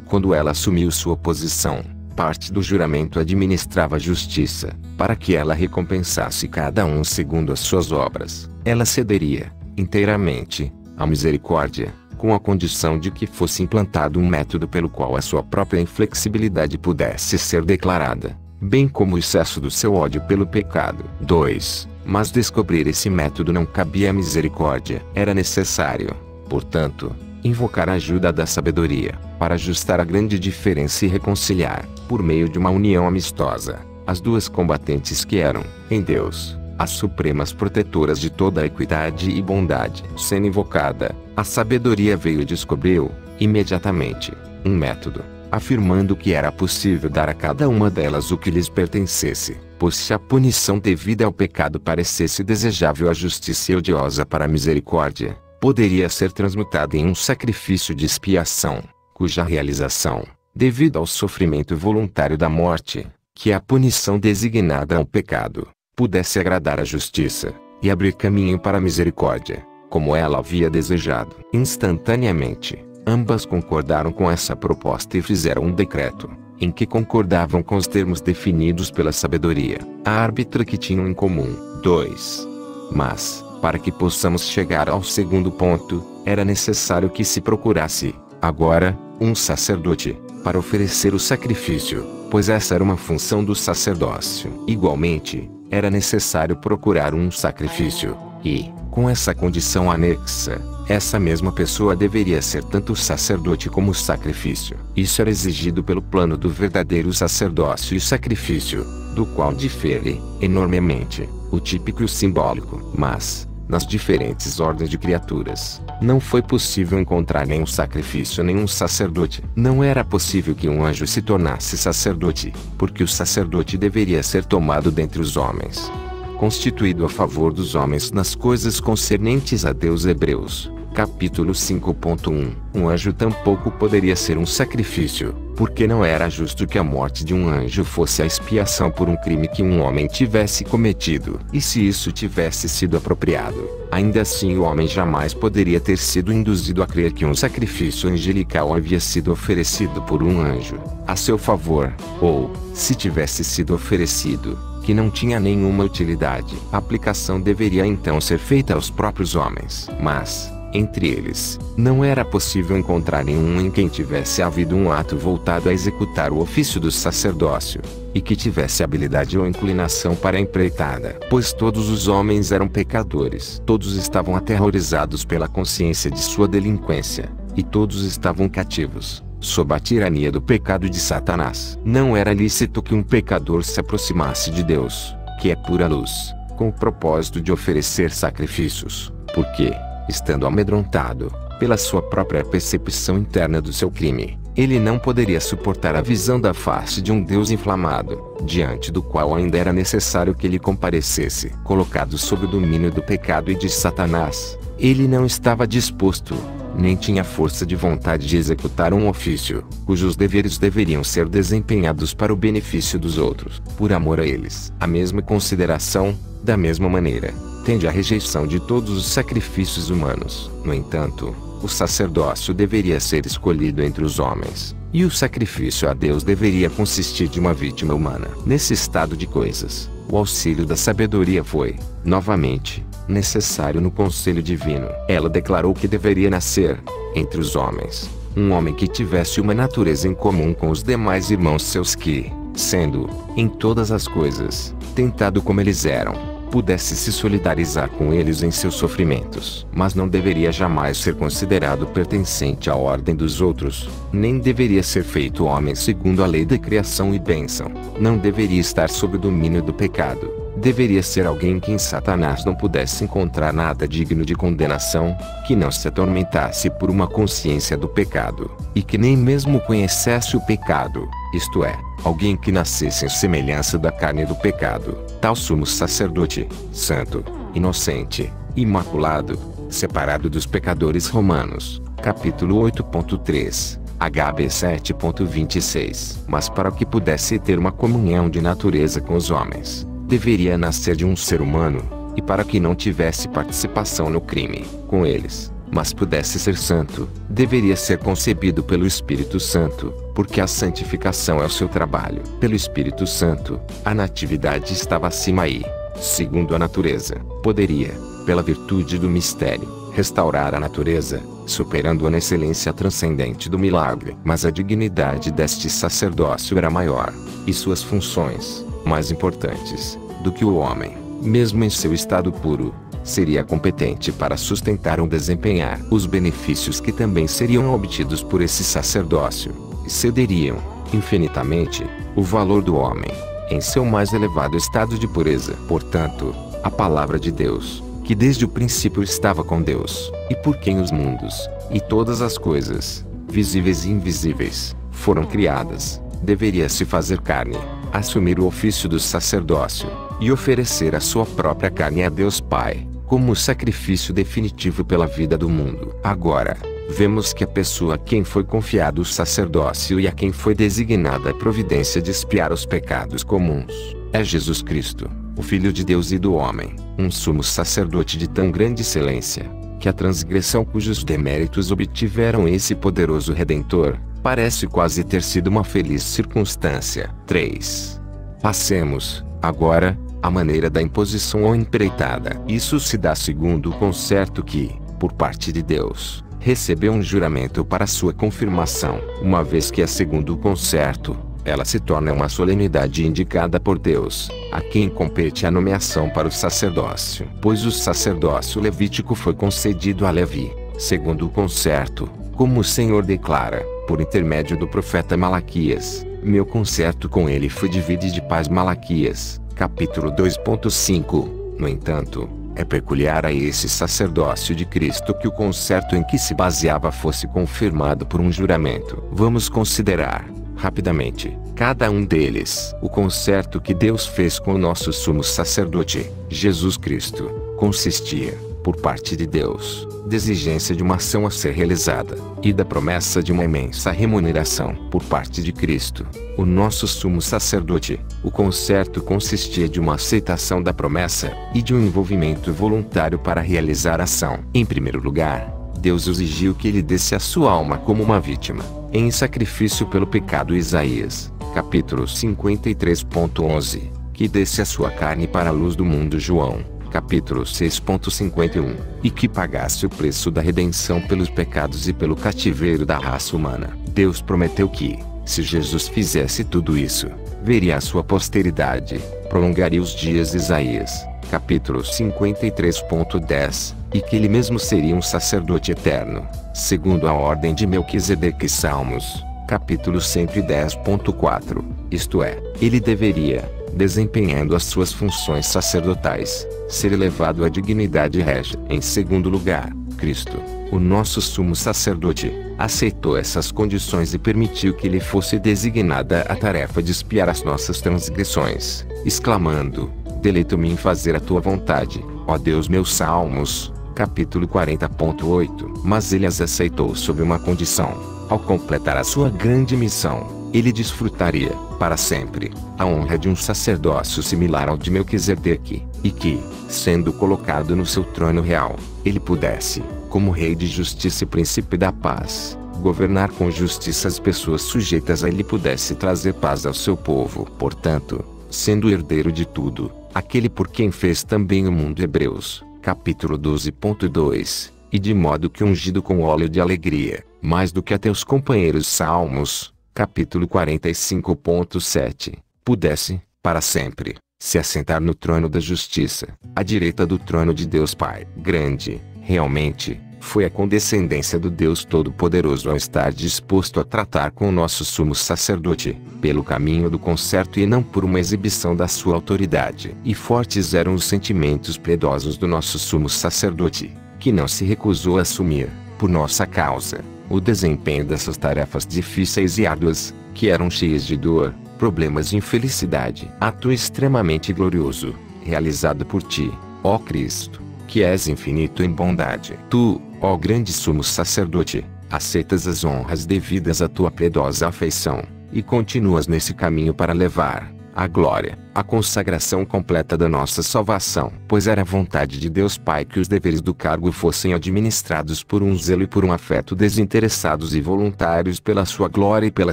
quando ela assumiu sua posição, parte do juramento administrava a justiça, para que ela recompensasse cada um segundo as suas obras, ela cederia, inteiramente, à misericórdia, com a condição de que fosse implantado um método pelo qual a sua própria inflexibilidade pudesse ser declarada, bem como o excesso do seu ódio pelo pecado. 2. Mas descobrir esse método não cabia à misericórdia. Era necessário, portanto, invocar a ajuda da sabedoria, para ajustar a grande diferença e reconciliar, por meio de uma união amistosa, as duas combatentes que eram, em Deus, as supremas protetoras de toda a equidade e bondade. Sendo invocada, a sabedoria veio e descobriu, imediatamente, um método, afirmando que era possível dar a cada uma delas o que lhes pertencesse, pois se a punição devida ao pecado parecesse desejável à justiça e odiosa para a misericórdia, poderia ser transmutada em um sacrifício de expiação, cuja realização, devido ao sofrimento voluntário da morte, que é a punição designada ao pecado, pudesse agradar à justiça, e abrir caminho para a misericórdia, como ela havia desejado. Instantaneamente, ambas concordaram com essa proposta e fizeram um decreto, em que concordavam com os termos definidos pela sabedoria, a árbitra que tinham em comum. 2. Mas, para que possamos chegar ao segundo ponto, era necessário que se procurasse, agora, um sacerdote, para oferecer o sacrifício, pois essa era uma função do sacerdócio. Igualmente, era necessário procurar um sacrifício, e, com essa condição anexa, essa mesma pessoa deveria ser tanto o sacerdote como o sacrifício. Isso era exigido pelo plano do verdadeiro sacerdócio e sacrifício, do qual difere, enormemente, o típico e o simbólico. Mas, nas diferentes ordens de criaturas, não foi possível encontrar nenhum sacrifício nem um sacerdote. Não era possível que um anjo se tornasse sacerdote, porque o sacerdote deveria ser tomado dentre os homens, constituído a favor dos homens nas coisas concernentes a Deus. Hebreus, capítulo 5.1. Um anjo tampouco poderia ser um sacrifício, porque não era justo que a morte de um anjo fosse a expiação por um crime que um homem tivesse cometido. E se isso tivesse sido apropriado, ainda assim o homem jamais poderia ter sido induzido a crer que um sacrifício angelical havia sido oferecido por um anjo, a seu favor, ou, se tivesse sido oferecido, que não tinha nenhuma utilidade. A aplicação deveria então ser feita aos próprios homens. Mas, entre eles, não era possível encontrar nenhum em quem tivesse havido um ato voltado a executar o ofício do sacerdócio, e que tivesse habilidade ou inclinação para a empreitada. Pois todos os homens eram pecadores. Todos estavam aterrorizados pela consciência de sua delinquência, e todos estavam cativos, sob a tirania do pecado de Satanás. Não era lícito que um pecador se aproximasse de Deus, que é pura luz, com o propósito de oferecer sacrifícios, porque, estando amedrontado pela sua própria percepção interna do seu crime, ele não poderia suportar a visão da face de um Deus inflamado, diante do qual ainda era necessário que ele comparecesse. Colocado sob o domínio do pecado e de Satanás, ele não estava disposto, nem tinha força de vontade de executar um ofício, cujos deveres deveriam ser desempenhados para o benefício dos outros, por amor a eles. A mesma consideração, da mesma maneira, tende à rejeição de todos os sacrifícios humanos. No entanto, o sacerdócio deveria ser escolhido entre os homens, e o sacrifício a Deus deveria consistir de uma vítima humana. Nesse estado de coisas, o auxílio da sabedoria foi, novamente, necessário no conselho divino. Ela declarou que deveria nascer, entre os homens, um homem que tivesse uma natureza em comum com os demais irmãos seus que, sendo, em todas as coisas, tentado como eles eram, pudesse se solidarizar com eles em seus sofrimentos. Mas não deveria jamais ser considerado pertencente à ordem dos outros, nem deveria ser feito homem segundo a lei da criação e bênção. Não deveria estar sob o domínio do pecado. Deveria ser alguém em quem Satanás não pudesse encontrar nada digno de condenação, que não se atormentasse por uma consciência do pecado, e que nem mesmo conhecesse o pecado, isto é, alguém que nascesse em semelhança da carne do pecado. Tal sumo sacerdote, santo, inocente, imaculado, separado dos pecadores. Romanos, capítulo 8.3, HB 7.26. Mas para que pudesse ter uma comunhão de natureza com os homens, deveria nascer de um ser humano, e para que não tivesse participação no crime com eles, mas pudesse ser santo, deveria ser concebido pelo Espírito Santo, porque a santificação é o seu trabalho. Pelo Espírito Santo, a natividade estava acima e, segundo a natureza, poderia, pela virtude do mistério, restaurar a natureza, superando-a na excelência transcendente do milagre. Mas a dignidade deste sacerdócio era maior, e suas funções, mais importantes, do que o homem, mesmo em seu estado puro, seria competente para sustentar ou desempenhar os benefícios que também seriam obtidos por esse sacerdócio, excederiam, infinitamente, o valor do homem, em seu mais elevado estado de pureza. Portanto, a palavra de Deus, que desde o princípio estava com Deus, e por quem os mundos, e todas as coisas, visíveis e invisíveis, foram criadas, deveria se fazer carne, assumir o ofício do sacerdócio, e oferecer a sua própria carne a Deus Pai, como sacrifício definitivo pela vida do mundo. Agora, vemos que a pessoa a quem foi confiado o sacerdócio e a quem foi designada a providência de expiar os pecados comuns, é Jesus Cristo, o Filho de Deus e do homem, um sumo sacerdote de tão grande excelência, que a transgressão cujos deméritos obtiveram esse poderoso Redentor, parece quase ter sido uma feliz circunstância. 3. Passemos, agora, à maneira da imposição ou empreitada. Isso se dá segundo o concerto que, por parte de Deus, recebeu um juramento para sua confirmação. Uma vez que é segundo o concerto, ela se torna uma solenidade indicada por Deus, a quem compete a nomeação para o sacerdócio. Pois o sacerdócio levítico foi concedido a Levi, segundo o concerto, como o Senhor declara, por intermédio do profeta Malaquias: meu concerto com ele foi de vida e de paz. Malaquias, capítulo 2.5. No entanto, é peculiar a esse sacerdócio de Cristo que o concerto em que se baseava fosse confirmado por um juramento. Vamos considerar, rapidamente, cada um deles. O concerto que Deus fez com o nosso sumo sacerdote, Jesus Cristo, consistia, por parte de Deus, da exigência de uma ação a ser realizada, e da promessa de uma imensa remuneração. Por parte de Cristo, o nosso sumo sacerdote, o concerto consistia de uma aceitação da promessa, e de um envolvimento voluntário para realizar a ação. Em primeiro lugar, Deus exigiu que ele desse a sua alma como uma vítima, em sacrifício pelo pecado. Isaías, capítulo 53.11, que desse a sua carne para a luz do mundo. João, capítulo 6.51, e que pagasse o preço da redenção pelos pecados e pelo cativeiro da raça humana. Deus prometeu que, se Jesus fizesse tudo isso, veria a sua posteridade, prolongaria os dias. Isaías, capítulo 53.10, e que ele mesmo seria um sacerdote eterno, segundo a ordem de Melquisedeque. Salmos, capítulo 110.4, isto é, ele deveria, desempenhando as suas funções sacerdotais, ser elevado à dignidade régia. Em segundo lugar, Cristo, o nosso sumo sacerdote, aceitou essas condições e permitiu que lhe fosse designada a tarefa de expiar as nossas transgressões, exclamando: deleito-me em fazer a tua vontade, ó Deus meu. Salmos, capítulo 40.8. Mas ele as aceitou sob uma condição: ao completar a sua grande missão, ele desfrutaria, para sempre, a honra de um sacerdócio similar ao de Melquisedeque, e que, sendo colocado no seu trono real, ele pudesse, como Rei de justiça e Príncipe da paz, governar com justiça as pessoas sujeitas a ele, pudesse trazer paz ao seu povo. Portanto, sendo herdeiro de tudo, aquele por quem fez também o mundo. Hebreus, capítulo 12.2, e de modo que ungido com óleo de alegria, mais do que a teus companheiros. Salmos, capítulo 45.7, pudesse, para sempre, se assentar no trono da justiça, à direita do trono de Deus Pai. Grande, realmente, foi a condescendência do Deus Todo-Poderoso ao estar disposto a tratar com o nosso sumo sacerdote, pelo caminho do concerto e não por uma exibição da sua autoridade. E fortes eram os sentimentos piedosos do nosso sumo sacerdote, que não se recusou a assumir, por nossa causa, o desempenho dessas tarefas difíceis e árduas, que eram cheias de dor, problemas e infelicidade. Ato extremamente glorioso, realizado por ti, ó Cristo, que és infinito em bondade. Tu, ó grande sumo sacerdote, aceitas as honras devidas à tua piedosa afeição, e continuas nesse caminho para levar a glória, a consagração completa da nossa salvação. Pois era a vontade de Deus Pai que os deveres do cargo fossem administrados por um zelo e por um afeto desinteressados e voluntários pela sua glória e pela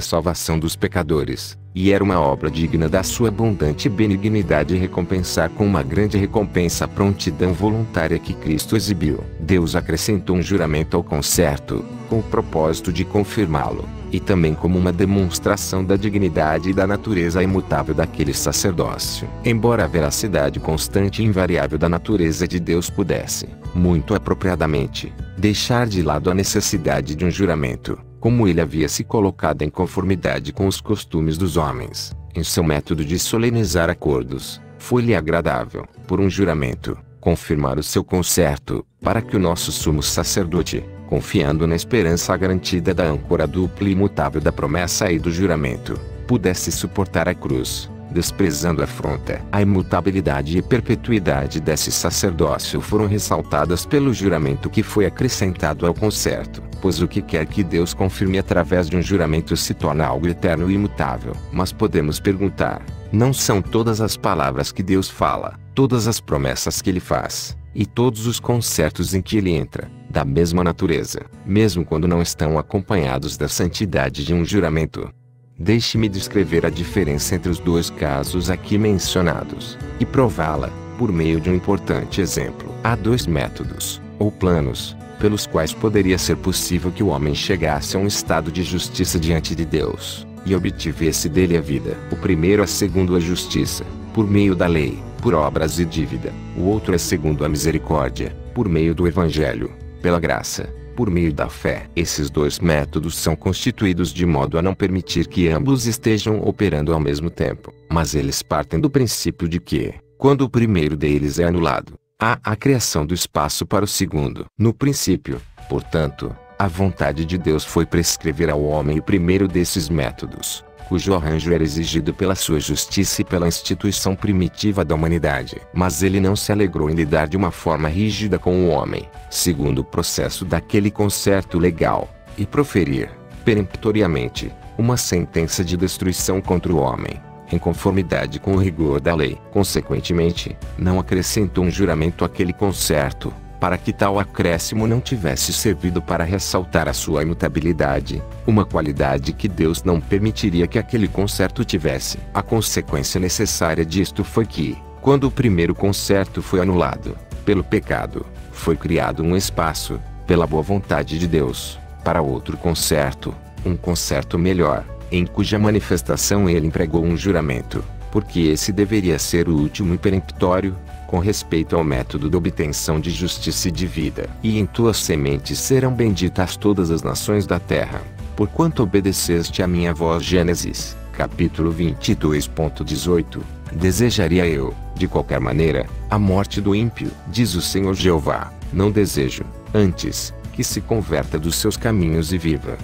salvação dos pecadores. E era uma obra digna da sua abundante benignidade recompensar com uma grande recompensa a prontidão voluntária que Cristo exibiu. Deus acrescentou um juramento ao concerto, com o propósito de confirmá-lo, e também como uma demonstração da dignidade e da natureza imutável daquele sacerdócio. Embora a veracidade constante e invariável da natureza de Deus pudesse, muito apropriadamente, deixar de lado a necessidade de um juramento, como ele havia se colocado em conformidade com os costumes dos homens, em seu método de solenizar acordos, foi-lhe agradável, por um juramento, confirmar o seu concerto, para que o nosso sumo sacerdote, confiando na esperança garantida da âncora dupla e imutável da promessa e do juramento, pudesse suportar a cruz, desprezando a afronta. A imutabilidade e perpetuidade desse sacerdócio foram ressaltadas pelo juramento que foi acrescentado ao concerto, pois o que quer que Deus confirme através de um juramento se torna algo eterno e imutável. Mas podemos perguntar, não são todas as palavras que Deus fala, todas as promessas que Ele faz, e todos os concertos em que Ele entra, da mesma natureza, mesmo quando não estão acompanhados da santidade de um juramento? Deixe-me descrever a diferença entre os dois casos aqui mencionados, e prová-la, por meio de um importante exemplo. Há dois métodos, ou planos, pelos quais poderia ser possível que o homem chegasse a um estado de justiça diante de Deus, e obtivesse dele a vida. O primeiro é segundo a justiça, por meio da lei, por obras e dívida. O outro é segundo a misericórdia, por meio do Evangelho, pela graça, por meio da fé. Esses dois métodos são constituídos de modo a não permitir que ambos estejam operando ao mesmo tempo. Mas eles partem do princípio de que, quando o primeiro deles é anulado, há a criação do espaço para o segundo. No princípio, portanto, a vontade de Deus foi prescrever ao homem o primeiro desses métodos, cujo arranjo era exigido pela sua justiça e pela instituição primitiva da humanidade. Mas ele não se alegrou em lidar de uma forma rígida com o homem, segundo o processo daquele concerto legal, e proferir, peremptoriamente, uma sentença de destruição contra o homem, em conformidade com o rigor da lei. Consequentemente, não acrescentou um juramento àquele concerto, para que tal acréscimo não tivesse servido para ressaltar a sua imutabilidade, uma qualidade que Deus não permitiria que aquele concerto tivesse. A consequência necessária disto foi que, quando o primeiro concerto foi anulado, pelo pecado, foi criado um espaço, pela boa vontade de Deus, para outro concerto, um concerto melhor, em cuja manifestação ele empregou um juramento, porque esse deveria ser o último e peremptório, com respeito ao método de obtenção de justiça e de vida. E em tuas sementes serão benditas todas as nações da terra, porquanto obedeceste à minha voz. Gênesis, capítulo 22:18. Desejaria eu, de qualquer maneira, a morte do ímpio, diz o Senhor Jeová. Não desejo, antes, que se converta dos seus caminhos e viva.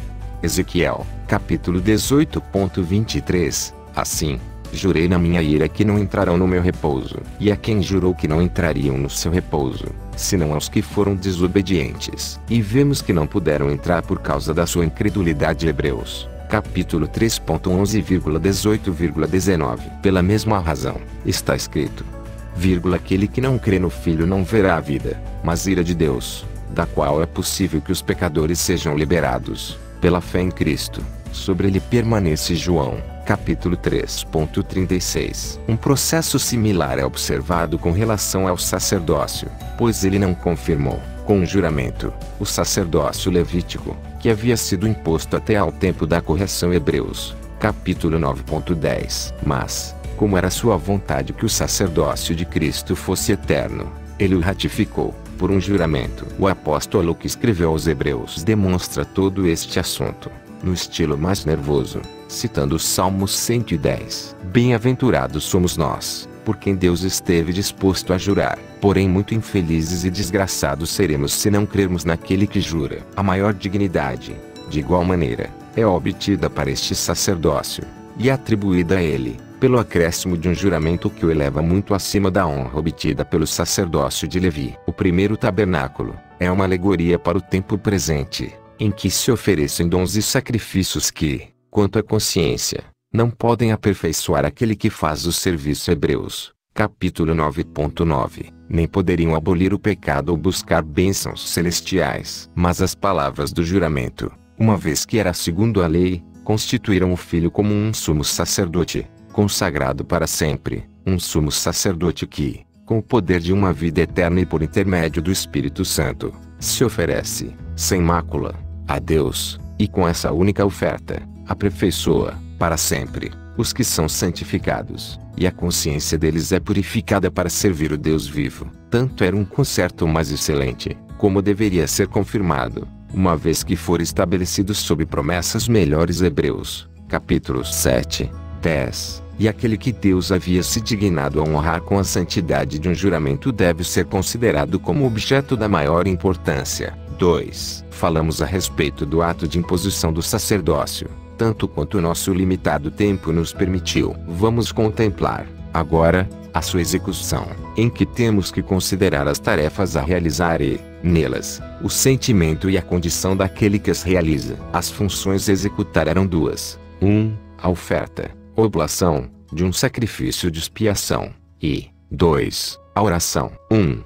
Ezequiel, capítulo 18:23. Assim, jurei na minha ira que não entrarão no meu repouso. E a quem jurou que não entrariam no seu repouso, senão aos que foram desobedientes. E vemos que não puderam entrar por causa da sua incredulidade. Hebreus, capítulo 3:11,18,19. Pela mesma razão, está escrito, aquele que não crê no Filho não verá a vida, mas ira de Deus, da qual é possível que os pecadores sejam liberados, pela fé em Cristo. Sobre ele permanece. João, capítulo 3:36. Um processo similar é observado com relação ao sacerdócio, pois ele não confirmou, com um juramento, o sacerdócio levítico, que havia sido imposto até ao tempo da correção. Hebreus, capítulo 9:10. Mas, como era sua vontade que o sacerdócio de Cristo fosse eterno, ele o ratificou, por um juramento. O apóstolo que escreveu aos Hebreus demonstra todo este assunto, no estilo mais nervoso, citando o Salmo 110. Bem-aventurados somos nós, por quem Deus esteve disposto a jurar, porém muito infelizes e desgraçados seremos se não crermos naquele que jura. A maior dignidade, de igual maneira, é obtida para este sacerdócio, e atribuída a ele, pelo acréscimo de um juramento que o eleva muito acima da honra obtida pelo sacerdócio de Levi. O primeiro tabernáculo é uma alegoria para o tempo presente, em que se oferecem dons e sacrifícios que, quanto à consciência, não podem aperfeiçoar aquele que faz o serviço. Hebreus, capítulo 9:9, nem poderiam abolir o pecado ou buscar bênçãos celestiais. Mas as palavras do juramento, uma vez que era segundo a lei, constituíram o Filho como um sumo sacerdote, consagrado para sempre, um sumo sacerdote que, com o poder de uma vida eterna e por intermédio do Espírito Santo, se oferece, sem mácula, a Deus, e com essa única oferta, aperfeiçoa, para sempre, os que são santificados, e a consciência deles é purificada para servir o Deus vivo. Tanto era um concerto mais excelente, como deveria ser confirmado, uma vez que for estabelecido sob promessas melhores. Hebreus, capítulos 7, 10. E aquele que Deus havia se dignado a honrar com a santidade de um juramento deve ser considerado como objeto da maior importância. 2. Falamos a respeito do ato de imposição do sacerdócio, tanto quanto o nosso limitado tempo nos permitiu. Vamos contemplar, agora, a sua execução, em que temos que considerar as tarefas a realizar e, nelas, o sentimento e a condição daquele que as realiza. As funções a executar eram duas: 1. A oferta, oblação, de um sacrifício de expiação, e 2. A oração. 1.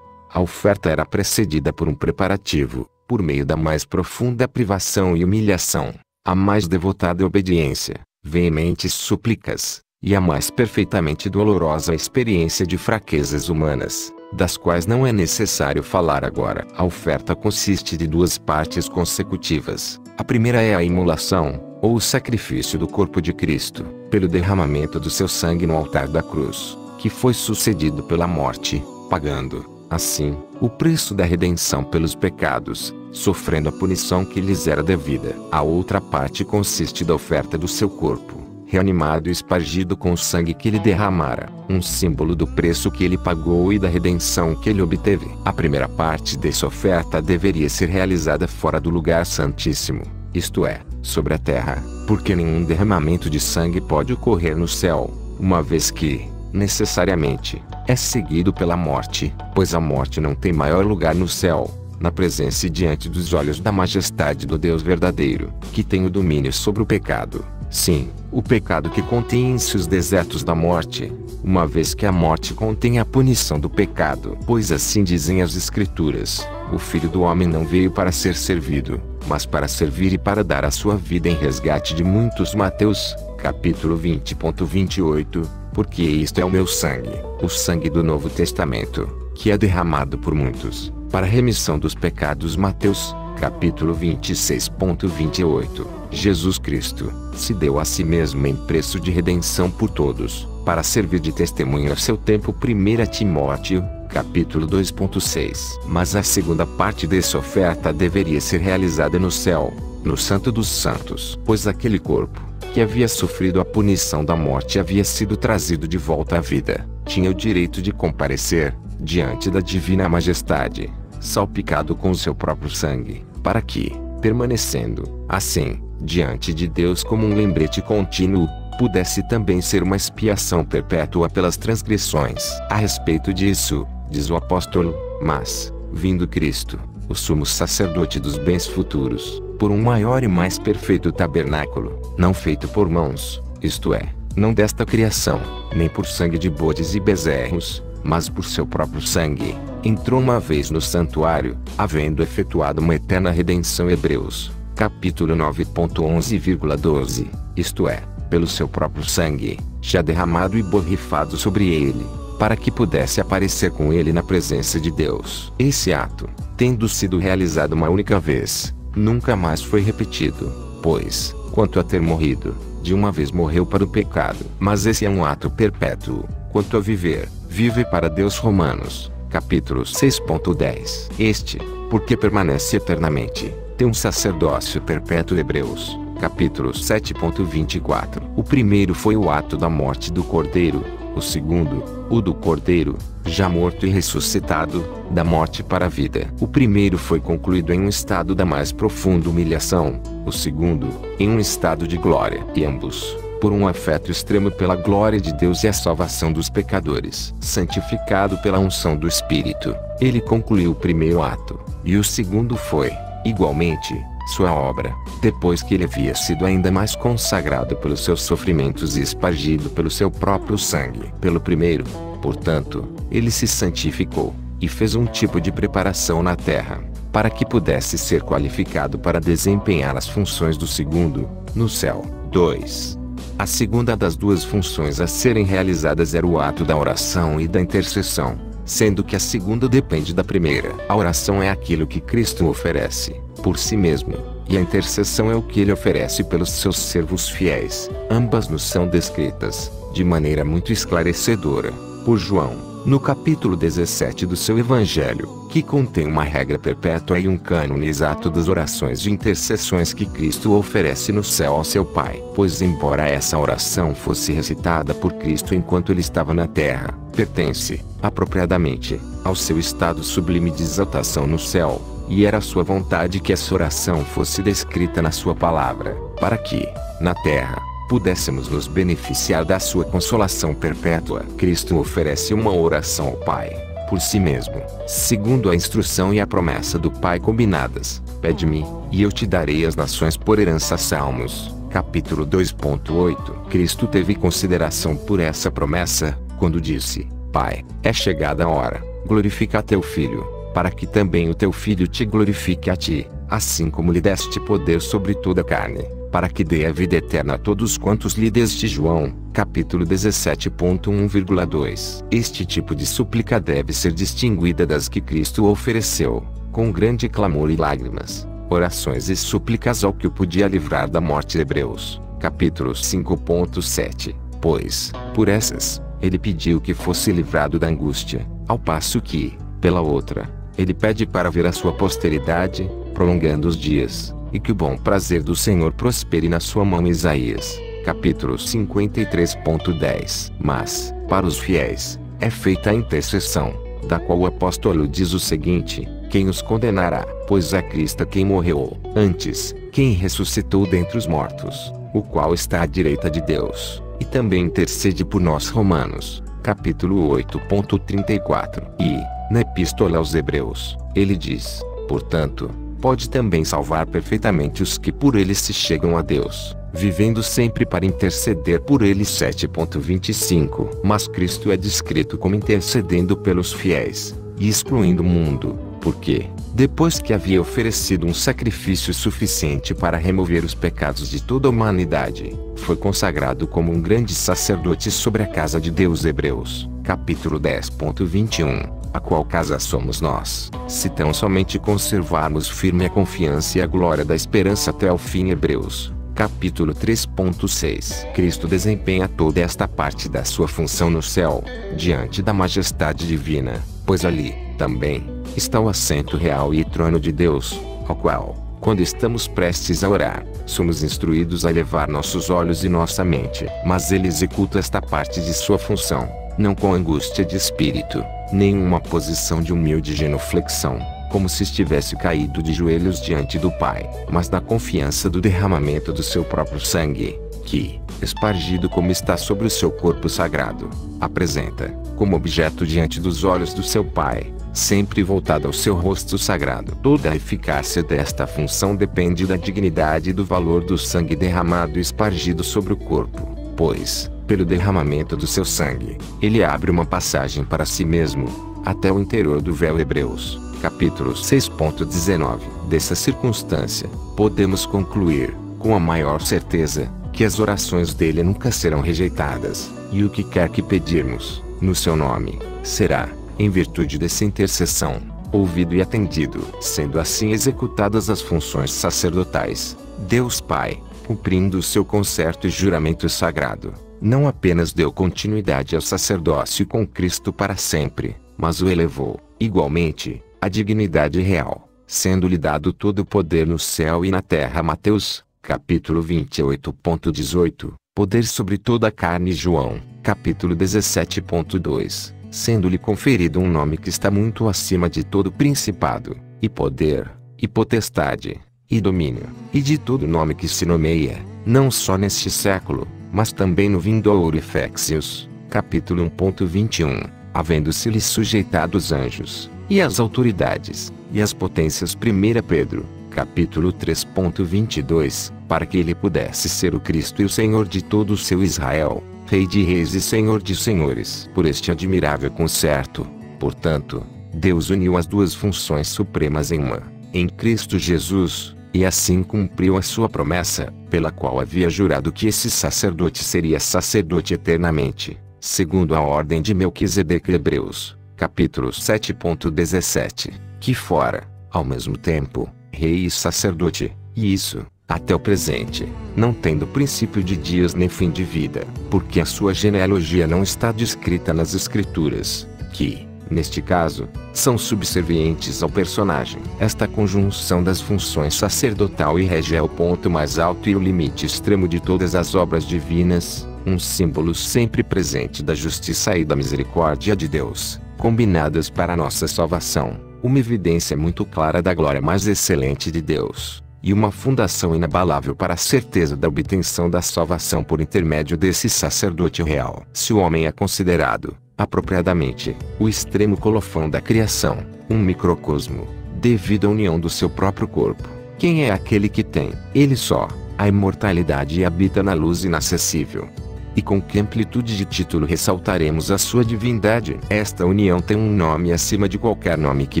A oferta era precedida por um preparativo, por meio da mais profunda privação e humilhação, a mais devotada obediência, veementes súplicas, e a mais perfeitamente dolorosa experiência de fraquezas humanas, das quais não é necessário falar agora. A oferta consiste de duas partes consecutivas. A primeira é a imolação, ou o sacrifício do corpo de Cristo, pelo derramamento do seu sangue no altar da cruz, que foi sucedido pela morte, pagando, assim, o preço da redenção pelos pecados, sofrendo a punição que lhes era devida. A outra parte consiste da oferta do seu corpo, reanimado e espargido com o sangue que ele derramara, um símbolo do preço que ele pagou e da redenção que ele obteve. A primeira parte dessa oferta deveria ser realizada fora do lugar santíssimo, isto é, sobre a terra, porque nenhum derramamento de sangue pode ocorrer no céu, uma vez que, necessariamente, é seguido pela morte, pois a morte não tem maior lugar no céu, na presença e diante dos olhos da majestade do Deus verdadeiro, que tem o domínio sobre o pecado. Sim, o pecado que contém em si os desertos da morte, uma vez que a morte contém a punição do pecado. Pois assim dizem as Escrituras: o Filho do Homem não veio para ser servido, mas para servir e para dar a sua vida em resgate de muitos. Mateus, capítulo 20:28, porque isto é o meu sangue, o sangue do Novo Testamento, que é derramado por muitos, para a remissão dos pecados. Mateus, capítulo 26:28. Jesus Cristo se deu a si mesmo em preço de redenção por todos, para servir de testemunho a seu tempo. 1 Timóteo, capítulo 2:6. Mas a segunda parte dessa oferta deveria ser realizada no céu, no Santo dos Santos, pois aquele corpo, que havia sofrido a punição da morte e havia sido trazido de volta à vida, tinha o direito de comparecer diante da divina majestade, salpicado com o seu próprio sangue, para que, permanecendo, assim, diante de Deus como um lembrete contínuo, pudesse também ser uma expiação perpétua pelas transgressões. A respeito disso, diz o apóstolo: mas, vindo Cristo, o sumo sacerdote dos bens futuros, por um maior e mais perfeito tabernáculo, não feito por mãos, isto é, não desta criação, nem por sangue de bodes e bezerros, mas por seu próprio sangue, entrou uma vez no santuário, havendo efetuado uma eterna redenção. Hebreus, capítulo 9:11,12, isto é, pelo seu próprio sangue, já derramado e borrifado sobre ele, para que pudesse aparecer com ele na presença de Deus. Esse ato, tendo sido realizado uma única vez, nunca mais foi repetido, pois, quanto a ter morrido, de uma vez morreu para o pecado. Mas esse é um ato perpétuo. Quanto a viver, vive para Deus. Romanos, capítulo 6:10. Este, porque permanece eternamente, tem um sacerdócio perpétuo. Hebreus, capítulo 7:24. O primeiro foi o ato da morte do Cordeiro, o segundo, o do Cordeiro, já morto e ressuscitado, da morte para a vida. O primeiro foi concluído em um estado da mais profunda humilhação, o segundo, em um estado de glória. E ambos, por um afeto extremo pela glória de Deus e a salvação dos pecadores. Santificado pela unção do Espírito, ele concluiu o primeiro ato, e o segundo foi, igualmente, sua obra, depois que ele havia sido ainda mais consagrado pelos seus sofrimentos e espargido pelo seu próprio sangue. Pelo primeiro, portanto, ele se santificou, e fez um tipo de preparação na terra, para que pudesse ser qualificado para desempenhar as funções do segundo, no céu. 2. A segunda das duas funções a serem realizadas era o ato da oração e da intercessão, sendo que a segunda depende da primeira. A oração é aquilo que Cristo oferece, por si mesmo, e a intercessão é o que ele oferece pelos seus servos fiéis. Ambas nos são descritas, de maneira muito esclarecedora, por João, no capítulo 17 do seu Evangelho, que contém uma regra perpétua e um cânone exato das orações e intercessões que Cristo oferece no céu ao seu Pai. Pois embora essa oração fosse recitada por Cristo enquanto ele estava na terra, pertence, apropriadamente, ao seu estado sublime de exaltação no céu, e era sua vontade que essa oração fosse descrita na sua palavra, para que, na terra, pudéssemos nos beneficiar da sua consolação perpétua. Cristo oferece uma oração ao Pai, por si mesmo, segundo a instrução e a promessa do Pai combinadas: pede-me, e eu te darei as nações por herança. Salmos, capítulo 2.8. Cristo teve consideração por essa promessa, quando disse: Pai, é chegada a hora, glorifica teu Filho, para que também o teu Filho te glorifique a ti, assim como lhe deste poder sobre toda a carne, para que dê a vida eterna a todos quantos lhe deste. João, capítulo 17.1,2. Este tipo de súplica deve ser distinguida das que Cristo ofereceu, com grande clamor e lágrimas, orações e súplicas ao que o podia livrar da morte. Hebreus, capítulo 5.7. Pois, por essas, ele pediu que fosse livrado da angústia, ao passo que, pela outra, ele pede para ver a sua posteridade, prolongando os dias, e que o bom prazer do Senhor prospere na sua mão. Isaías, capítulo 53.10. Mas, para os fiéis, é feita a intercessão, da qual o apóstolo diz o seguinte: quem os condenará? Pois é Cristo quem morreu, antes, quem ressuscitou dentre os mortos, o qual está à direita de Deus, e também intercede por nós. Romanos, capítulo 8.34. E, na Epístola aos Hebreus, ele diz: portanto, pode também salvar perfeitamente os que por ele se chegam a Deus, vivendo sempre para interceder por eles. 7.25. Mas Cristo é descrito como intercedendo pelos fiéis, e excluindo o mundo, porque, depois que havia oferecido um sacrifício suficiente para remover os pecados de toda a humanidade, foi consagrado como um grande sacerdote sobre a casa de Deus. Hebreus, capítulo 10.21. A qual casa somos nós, se tão somente conservarmos firme a confiança e a glória da esperança até ao fim. Hebreus, capítulo 3.6. Cristo desempenha toda esta parte da sua função no céu, diante da majestade divina, pois ali, também, está o assento real e trono de Deus, ao qual, quando estamos prestes a orar, somos instruídos a elevar nossos olhos e nossa mente. Mas ele executa esta parte de sua função, não com angústia de espírito, nem uma posição de humilde genuflexão, como se estivesse caído de joelhos diante do Pai, mas na confiança do derramamento do seu próprio sangue, que, espargido como está sobre o seu corpo sagrado, apresenta, como objeto diante dos olhos do seu Pai, sempre voltado ao seu rosto sagrado. Toda a eficácia desta função depende da dignidade e do valor do sangue derramado e espargido sobre o corpo, pois, pelo derramamento do seu sangue, ele abre uma passagem para si mesmo, até o interior do véu. Hebreus, capítulo 6.19. Dessa circunstância, podemos concluir, com a maior certeza, que as orações dele nunca serão rejeitadas, e o que quer que pedirmos, no seu nome, será, em virtude dessa intercessão, ouvido e atendido. Sendo assim executadas as funções sacerdotais, Deus Pai, cumprindo o seu concerto e juramento sagrado, não apenas deu continuidade ao sacerdócio com Cristo para sempre, mas o elevou, igualmente, à dignidade real, sendo-lhe dado todo o poder no céu e na terra. Mateus, capítulo 28.18, poder sobre toda a carne. João, capítulo 17.2, sendo-lhe conferido um nome que está muito acima de todo principado, e poder, e potestade, e domínio, e de todo nome que se nomeia, não só neste século, mas também no vindouro. Efésios, capítulo 1.21, havendo-se-lhe sujeitado os anjos, e as autoridades, e as potências. 1 Pedro, capítulo 3.22, para que ele pudesse ser o Cristo e o Senhor de todo o seu Israel, Rei de reis e Senhor de senhores. Por este admirável concerto, portanto, Deus uniu as duas funções supremas em uma, em Cristo Jesus, e assim cumpriu a sua promessa, pela qual havia jurado que esse sacerdote seria sacerdote eternamente, segundo a ordem de Melquisedeque. Hebreus, capítulo 7.17, que fora, ao mesmo tempo, rei e sacerdote, e isso, até o presente, não tendo princípio de dias nem fim de vida, porque a sua genealogia não está descrita nas Escrituras, que, neste caso, são subservientes ao personagem. Esta conjunção das funções sacerdotal e régia é o ponto mais alto e o limite extremo de todas as obras divinas, um símbolo sempre presente da justiça e da misericórdia de Deus, combinadas para a nossa salvação, uma evidência muito clara da glória mais excelente de Deus, e uma fundação inabalável para a certeza da obtenção da salvação por intermédio desse sacerdote real. Se o homem é considerado, apropriadamente, o extremo colofão da criação, um microcosmo, devido à união do seu próprio corpo, quem é aquele que tem, ele só, a imortalidade e habita na luz inacessível? E com que amplitude de título ressaltaremos a sua divindade? Esta união tem um nome acima de qualquer nome que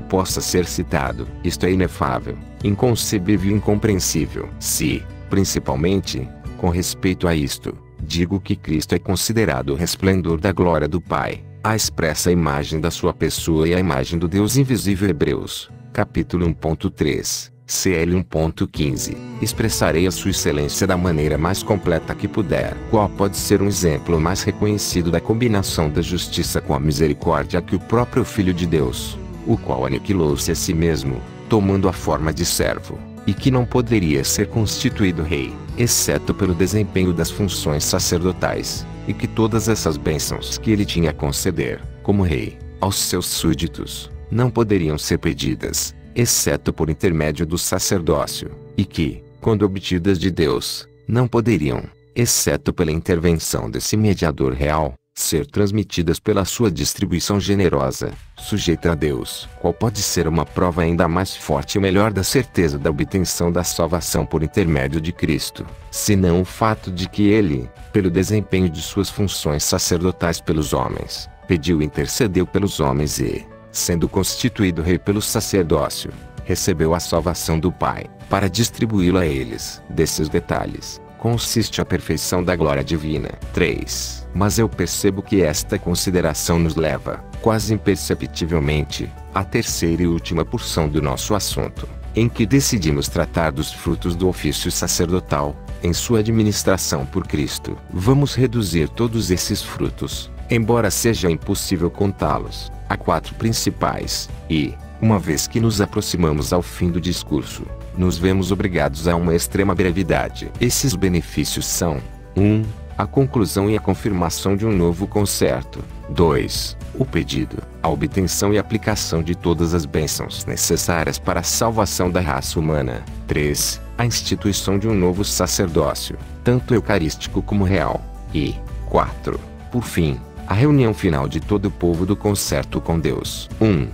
possa ser citado. Isto é inefável, inconcebível e incompreensível. Se, principalmente, com respeito a isto, digo que Cristo é considerado o resplendor da glória do Pai, a expressa imagem da sua pessoa e a imagem do Deus invisível. Hebreus, capítulo 1.3. CL 1.15. Expressarei a sua excelência da maneira mais completa que puder. Qual pode ser um exemplo mais reconhecido da combinação da justiça com a misericórdia que o próprio Filho de Deus, o qual aniquilou-se a si mesmo, tomando a forma de servo, e que não poderia ser constituído rei, exceto pelo desempenho das funções sacerdotais, e que todas essas bênçãos que ele tinha a conceder, como rei, aos seus súditos, não poderiam ser pedidas, exceto por intermédio do sacerdócio, e que, quando obtidas de Deus, não poderiam, exceto pela intervenção desse mediador real, ser transmitidas pela sua distribuição generosa, sujeita a Deus. Qual pode ser uma prova ainda mais forte e melhor da certeza da obtenção da salvação por intermédio de Cristo, senão o fato de que ele, pelo desempenho de suas funções sacerdotais pelos homens, pediu e intercedeu pelos homens e, sendo constituído rei pelo sacerdócio, recebeu a salvação do Pai, para distribuí-la a eles. Desses detalhes, consiste a perfeição da glória divina. 3. Mas eu percebo que esta consideração nos leva, quase imperceptivelmente, à terceira e última porção do nosso assunto, em que decidimos tratar dos frutos do ofício sacerdotal, em sua administração por Cristo. Vamos reduzir todos esses frutos, embora seja impossível contá-los, a 4 principais, e, uma vez que nos aproximamos ao fim do discurso, nos vemos obrigados a uma extrema brevidade. Esses benefícios são: 1. A conclusão e a confirmação de um novo concerto. 2. O pedido, a obtenção e aplicação de todas as bênçãos necessárias para a salvação da raça humana. 3. A instituição de um novo sacerdócio, tanto eucarístico como real. E 4. Por fim, a reunião final de todo o povo do concerto com Deus. 1.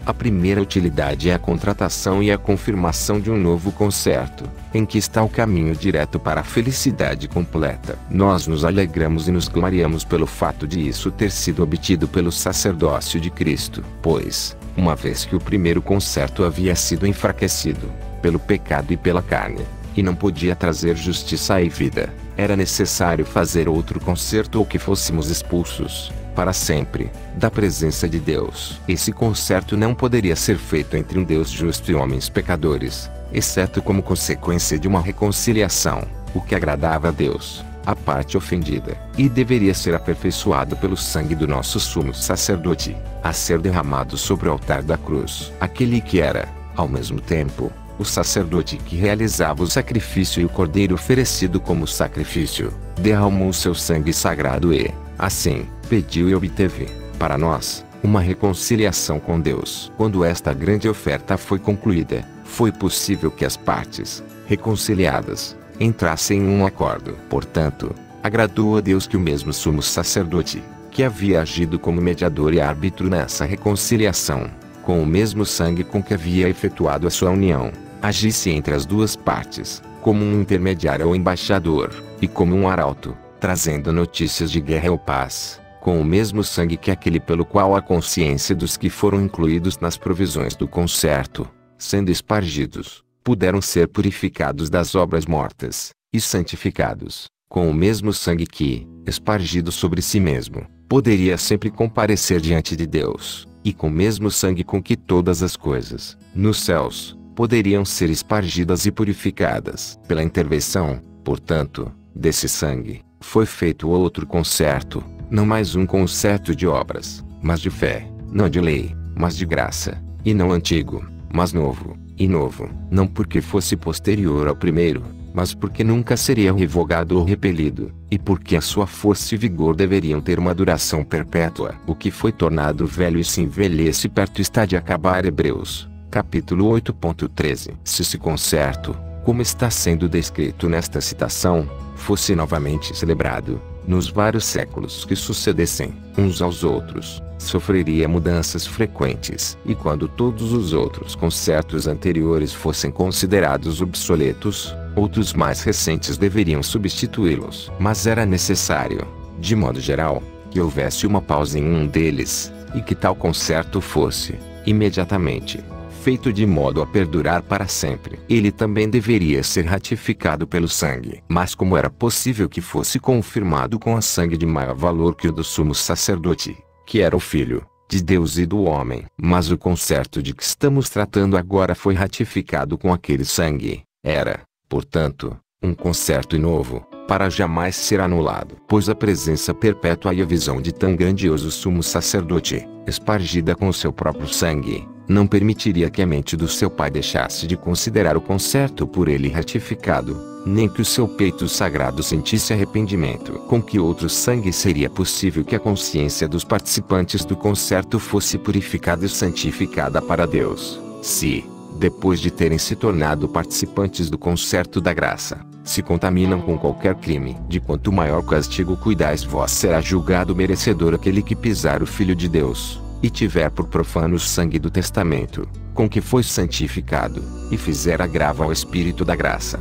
A primeira utilidade é a contratação e a confirmação de um novo concerto, em que está o caminho direto para a felicidade completa. Nós nos alegramos e nos gloriamos pelo fato de isso ter sido obtido pelo sacerdócio de Cristo, pois, uma vez que o primeiro concerto havia sido enfraquecido, pelo pecado e pela carne, e não podia trazer justiça e vida, era necessário fazer outro concerto ou que fôssemos expulsos, para sempre, da presença de Deus. Esse concerto não poderia ser feito entre um Deus justo e homens pecadores, exceto como consequência de uma reconciliação, o que agradava a Deus, a parte ofendida, e deveria ser aperfeiçoado pelo sangue do nosso sumo sacerdote, a ser derramado sobre o altar da cruz. Aquele que era, ao mesmo tempo, o sacerdote que realizava o sacrifício e o cordeiro oferecido como sacrifício, derramou seu sangue sagrado e, assim, pediu e obteve, para nós, uma reconciliação com Deus. Quando esta grande oferta foi concluída, foi possível que as partes, reconciliadas, entrassem em um acordo. Portanto, agradou a Deus que o mesmo sumo sacerdote, que havia agido como mediador e árbitro nessa reconciliação, com o mesmo sangue com que havia efetuado a sua união, agisse entre as duas partes, como um intermediário ou embaixador, e como um arauto, trazendo notícias de guerra ou paz, com o mesmo sangue que aquele pelo qual a consciência dos que foram incluídos nas provisões do concerto, sendo espargidos, puderam ser purificados das obras mortas, e santificados, com o mesmo sangue que, espargido sobre si mesmo, poderia sempre comparecer diante de Deus, e com o mesmo sangue com que todas as coisas, nos céus, poderiam ser espargidas e purificadas. Pela intervenção, portanto, desse sangue, foi feito outro concerto, não mais um concerto de obras, mas de fé, não de lei, mas de graça, e não antigo, mas novo, e novo, não porque fosse posterior ao primeiro, mas porque nunca seria revogado ou repelido, e porque a sua força e vigor deveriam ter uma duração perpétua. O que foi tornado velho e se envelhece perto está de acabar. Hebreus, capítulo 8.13. Se esse concerto, como está sendo descrito nesta citação, fosse novamente celebrado, nos vários séculos que sucedessem, uns aos outros, sofreria mudanças frequentes, e quando todos os outros concertos anteriores fossem considerados obsoletos, outros mais recentes deveriam substituí-los. Mas era necessário, de modo geral, que houvesse uma pausa em um deles, e que tal concerto fosse, imediatamente, feito de modo a perdurar para sempre. Ele também deveria ser ratificado pelo sangue. Mas como era possível que fosse confirmado com a sangue de maior valor que o do sumo sacerdote, que era o Filho de Deus e do homem? Mas o concerto de que estamos tratando agora foi ratificado com aquele sangue. Era, portanto, um concerto novo, para jamais ser anulado. Pois a presença perpétua e a visão de tão grandioso sumo sacerdote, espargida com o seu próprio sangue, não permitiria que a mente do seu pai deixasse de considerar o concerto por ele ratificado, nem que o seu peito sagrado sentisse arrependimento. Com que outro sangue seria possível que a consciência dos participantes do concerto fosse purificada e santificada para Deus, se, depois de terem se tornado participantes do concerto da graça, se contaminam com qualquer crime? De quanto maior castigo cuidais vós, será julgado merecedor aquele que pisar o Filho de Deus, e tiver por profano o sangue do testamento, com que foi santificado, e fizer agravo ao Espírito da graça.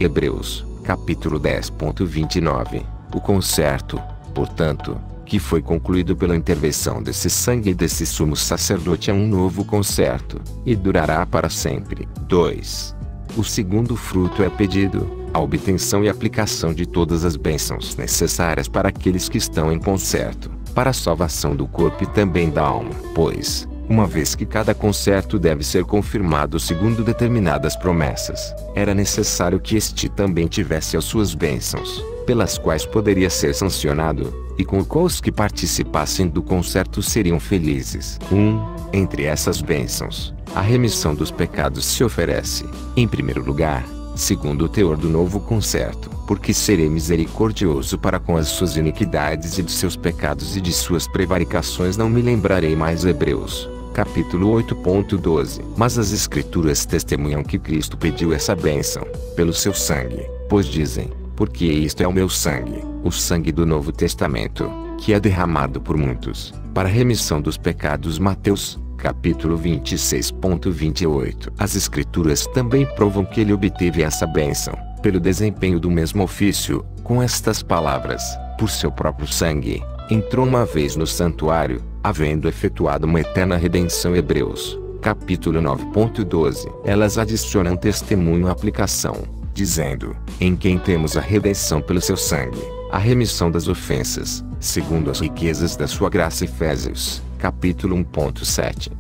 Hebreus, capítulo 10.29. O concerto, portanto, que foi concluído pela intervenção desse sangue e desse sumo sacerdote é um novo concerto, e durará para sempre. 2. O segundo fruto é pedido, a obtenção e aplicação de todas as bênçãos necessárias para aqueles que estão em concerto, para a salvação do corpo e também da alma. Pois, uma vez que cada concerto deve ser confirmado segundo determinadas promessas, era necessário que este também tivesse as suas bênçãos, pelas quais poderia ser sancionado, e com os que participassem do concerto seriam felizes. Entre essas bênçãos, a remissão dos pecados se oferece, em primeiro lugar, segundo o teor do novo concerto, porque serei misericordioso para com as suas iniquidades e de seus pecados e de suas prevaricações não me lembrarei mais. Hebreus, capítulo 8.12. Mas as Escrituras testemunham que Cristo pediu essa bênção, pelo seu sangue, pois dizem, porque isto é o meu sangue, o sangue do Novo Testamento, que é derramado por muitos, para a remissão dos pecados. Mateus, capítulo 26.28. As Escrituras também provam que ele obteve essa bênção, pelo desempenho do mesmo ofício, com estas palavras: por seu próprio sangue, entrou uma vez no santuário, havendo efetuado uma eterna redenção. Hebreus, capítulo 9.12. Elas adicionam testemunho à aplicação, dizendo, em quem temos a redenção pelo seu sangue, a remissão das ofensas, segundo as riquezas da sua graça. Efésios, capítulo 1.7.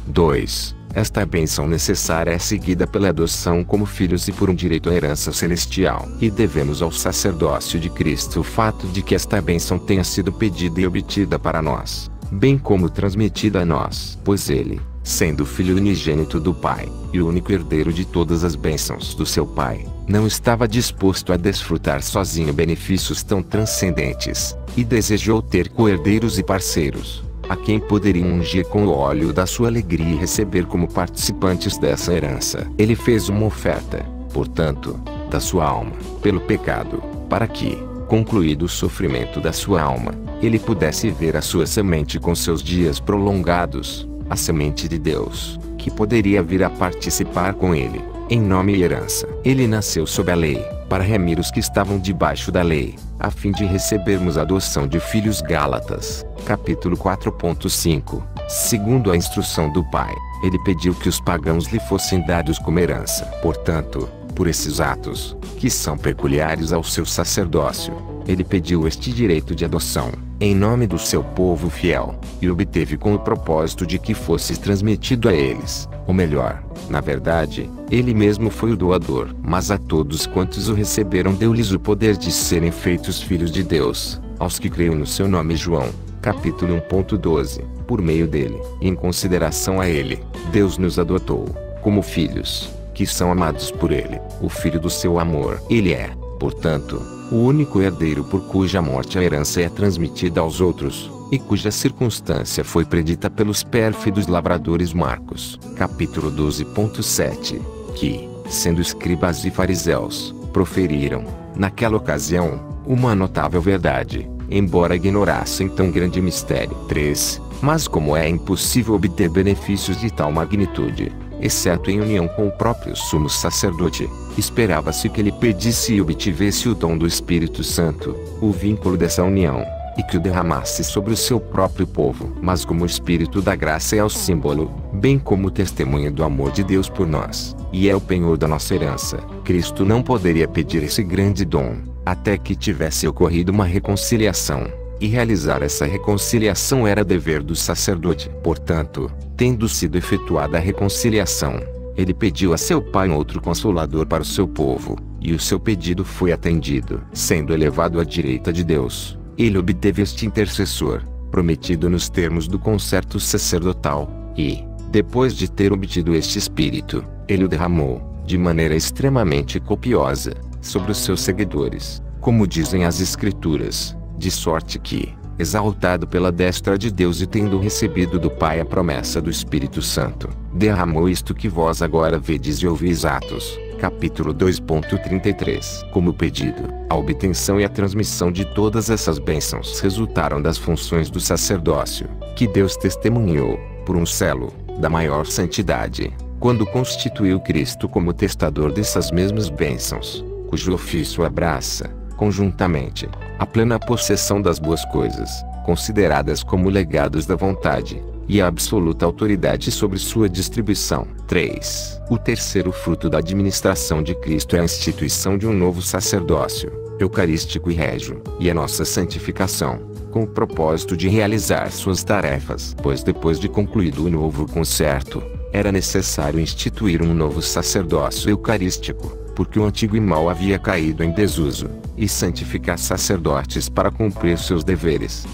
2. Esta bênção necessária é seguida pela adoção como filhos e por um direito à herança celestial. E devemos ao sacerdócio de Cristo o fato de que esta bênção tenha sido pedida e obtida para nós, bem como transmitida a nós. Pois ele, sendo o Filho unigênito do Pai, e o único herdeiro de todas as bênçãos do seu Pai, não estava disposto a desfrutar sozinho benefícios tão transcendentes, e desejou ter co-herdeiros e parceiros, a quem poderiam ungir com o óleo da sua alegria e receber como participantes dessa herança. Ele fez uma oferta, portanto, da sua alma, pelo pecado, para que, concluído o sofrimento da sua alma, ele pudesse ver a sua semente com seus dias prolongados, a semente de Deus, que poderia vir a participar com ele, em nome e herança. Ele nasceu sob a lei, para remir os que estavam debaixo da lei, a fim de recebermos a adoção de filhos. Gálatas, capítulo 4.5. Segundo a instrução do Pai, ele pediu que os pagãos lhe fossem dados como herança. Portanto, por esses atos, que são peculiares ao seu sacerdócio, ele pediu este direito de adoção, em nome do seu povo fiel, e obteve com o propósito de que fosse transmitido a eles, ou melhor, na verdade, ele mesmo foi o doador. Mas a todos quantos o receberam deu-lhes o poder de serem feitos filhos de Deus, aos que creem no seu nome. João, capítulo 1.12. Por meio dele, e em consideração a ele, Deus nos adotou, como filhos, que são amados por ele, o Filho do seu amor. Ele é, portanto, o único herdeiro por cuja morte a herança é transmitida aos outros, e cuja circunstância foi predita pelos pérfidos lavradores. Marcos, capítulo 12.7, que, sendo escribas e fariseus, proferiram, naquela ocasião, uma notável verdade, embora ignorassem tão grande mistério. 3. Mas como é impossível obter benefícios de tal magnitude, exceto em união com o próprio sumo sacerdote, esperava-se que ele pedisse e obtivesse o dom do Espírito Santo, o vínculo dessa união, e que o derramasse sobre o seu próprio povo. Mas como o Espírito da graça é o símbolo, bem como o testemunho do amor de Deus por nós, e é o penhor da nossa herança, Cristo não poderia pedir esse grande dom, até que tivesse ocorrido uma reconciliação, e realizar essa reconciliação era dever do sacerdote. Portanto, tendo sido efetuada a reconciliação, ele pediu a seu Pai um outro Consolador para o seu povo, e o seu pedido foi atendido. Sendo elevado à direita de Deus, ele obteve este intercessor, prometido nos termos do concerto sacerdotal, e, depois de ter obtido este Espírito, ele o derramou, de maneira extremamente copiosa, sobre os seus seguidores, como dizem as Escrituras, de sorte que, exaltado pela destra de Deus e tendo recebido do Pai a promessa do Espírito Santo, derramou isto que vós agora vedes e ouvis. Atos, capítulo 2.33. Como pedido, a obtenção e a transmissão de todas essas bênçãos resultaram das funções do sacerdócio, que Deus testemunhou, por um selo, da maior santidade, quando constituiu Cristo como testador dessas mesmas bênçãos, cujo ofício abraça, conjuntamente, a plena possessão das boas coisas, consideradas como legados da vontade, e a absoluta autoridade sobre sua distribuição. 3. O terceiro fruto da administração de Cristo é a instituição de um novo sacerdócio, eucarístico e régio, e a nossa santificação, com o propósito de realizar suas tarefas. Pois depois de concluído o novo concerto, era necessário instituir um novo sacerdócio eucarístico, porque o antigo e mal havia caído em desuso, e santificar sacerdotes para cumprir seus deveres.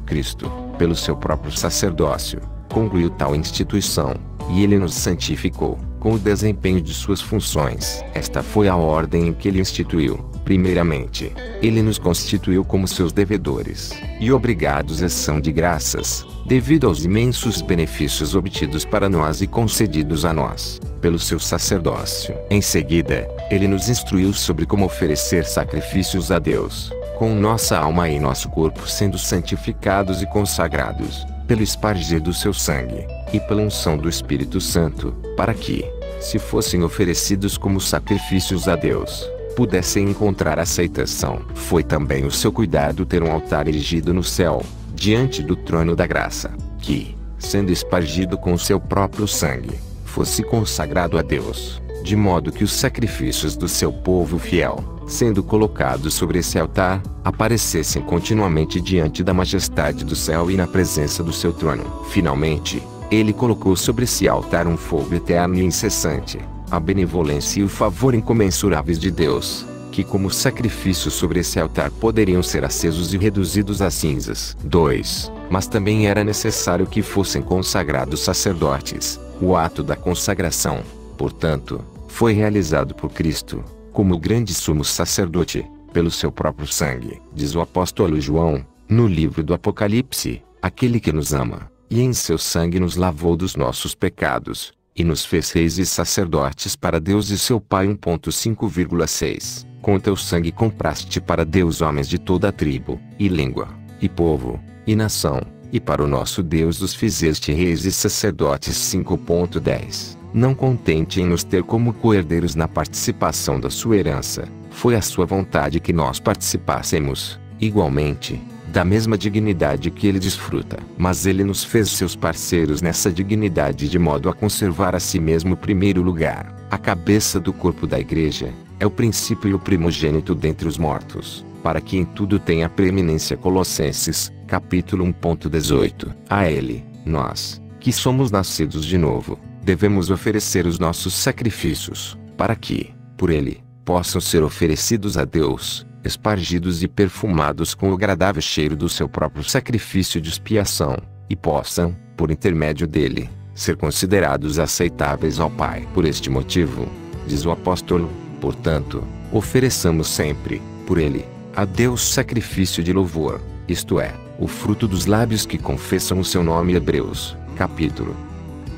Cristo, pelo seu próprio sacerdócio, concluiu tal instituição, e ele nos santificou, com o desempenho de suas funções. Esta foi a ordem em que ele instituiu. Primeiramente, ele nos constituiu como seus devedores, e obrigados à ação de graças, devido aos imensos benefícios obtidos para nós e concedidos a nós, pelo seu sacerdócio. Em seguida, ele nos instruiu sobre como oferecer sacrifícios a Deus, com nossa alma e nosso corpo sendo santificados e consagrados, pelo espargir do seu sangue, e pela unção do Espírito Santo, para que, se fossem oferecidos como sacrifícios a Deus, pudessem encontrar aceitação. Foi também o seu cuidado ter um altar erigido no céu, diante do trono da graça, que, sendo espargido com o seu próprio sangue, fosse consagrado a Deus, de modo que os sacrifícios do seu povo fiel, sendo colocados sobre esse altar, aparecessem continuamente diante da majestade do céu e na presença do seu trono. Finalmente, ele colocou sobre esse altar um fogo eterno e incessante, a benevolência e o favor incomensuráveis de Deus, que como sacrifício sobre esse altar poderiam ser acesos e reduzidos a cinzas. 2. Mas também era necessário que fossem consagrados sacerdotes. O ato da consagração, portanto, foi realizado por Cristo, como grande sumo sacerdote, pelo seu próprio sangue. Diz o apóstolo João, no livro do Apocalipse, aquele que nos ama, e em seu sangue nos lavou dos nossos pecados, e nos fez reis e sacerdotes para Deus e seu Pai. 1.5,6 Com teu sangue compraste para Deus homens de toda a tribo, e língua, e povo, e nação, e para o nosso Deus os fizeste reis e sacerdotes. 5.10 Não contente em nos ter como co-herdeiros na participação da sua herança, foi a sua vontade que nós participássemos, igualmente, da mesma dignidade que ele desfruta. Mas ele nos fez seus parceiros nessa dignidade de modo a conservar a si mesmo o primeiro lugar, a cabeça do corpo da igreja, é o princípio e o primogênito dentre os mortos, para que em tudo tenha preeminência. Colossenses, capítulo 1.18 A ele, nós, que somos nascidos de novo, devemos oferecer os nossos sacrifícios, para que, por ele, possam ser oferecidos a Deus, espargidos e perfumados com o agradável cheiro do seu próprio sacrifício de expiação, e possam, por intermédio dele, ser considerados aceitáveis ao Pai. Por este motivo, diz o apóstolo, portanto, ofereçamos sempre, por ele, a Deus sacrifício de louvor, isto é, o fruto dos lábios que confessam o seu nome. Hebreus, capítulo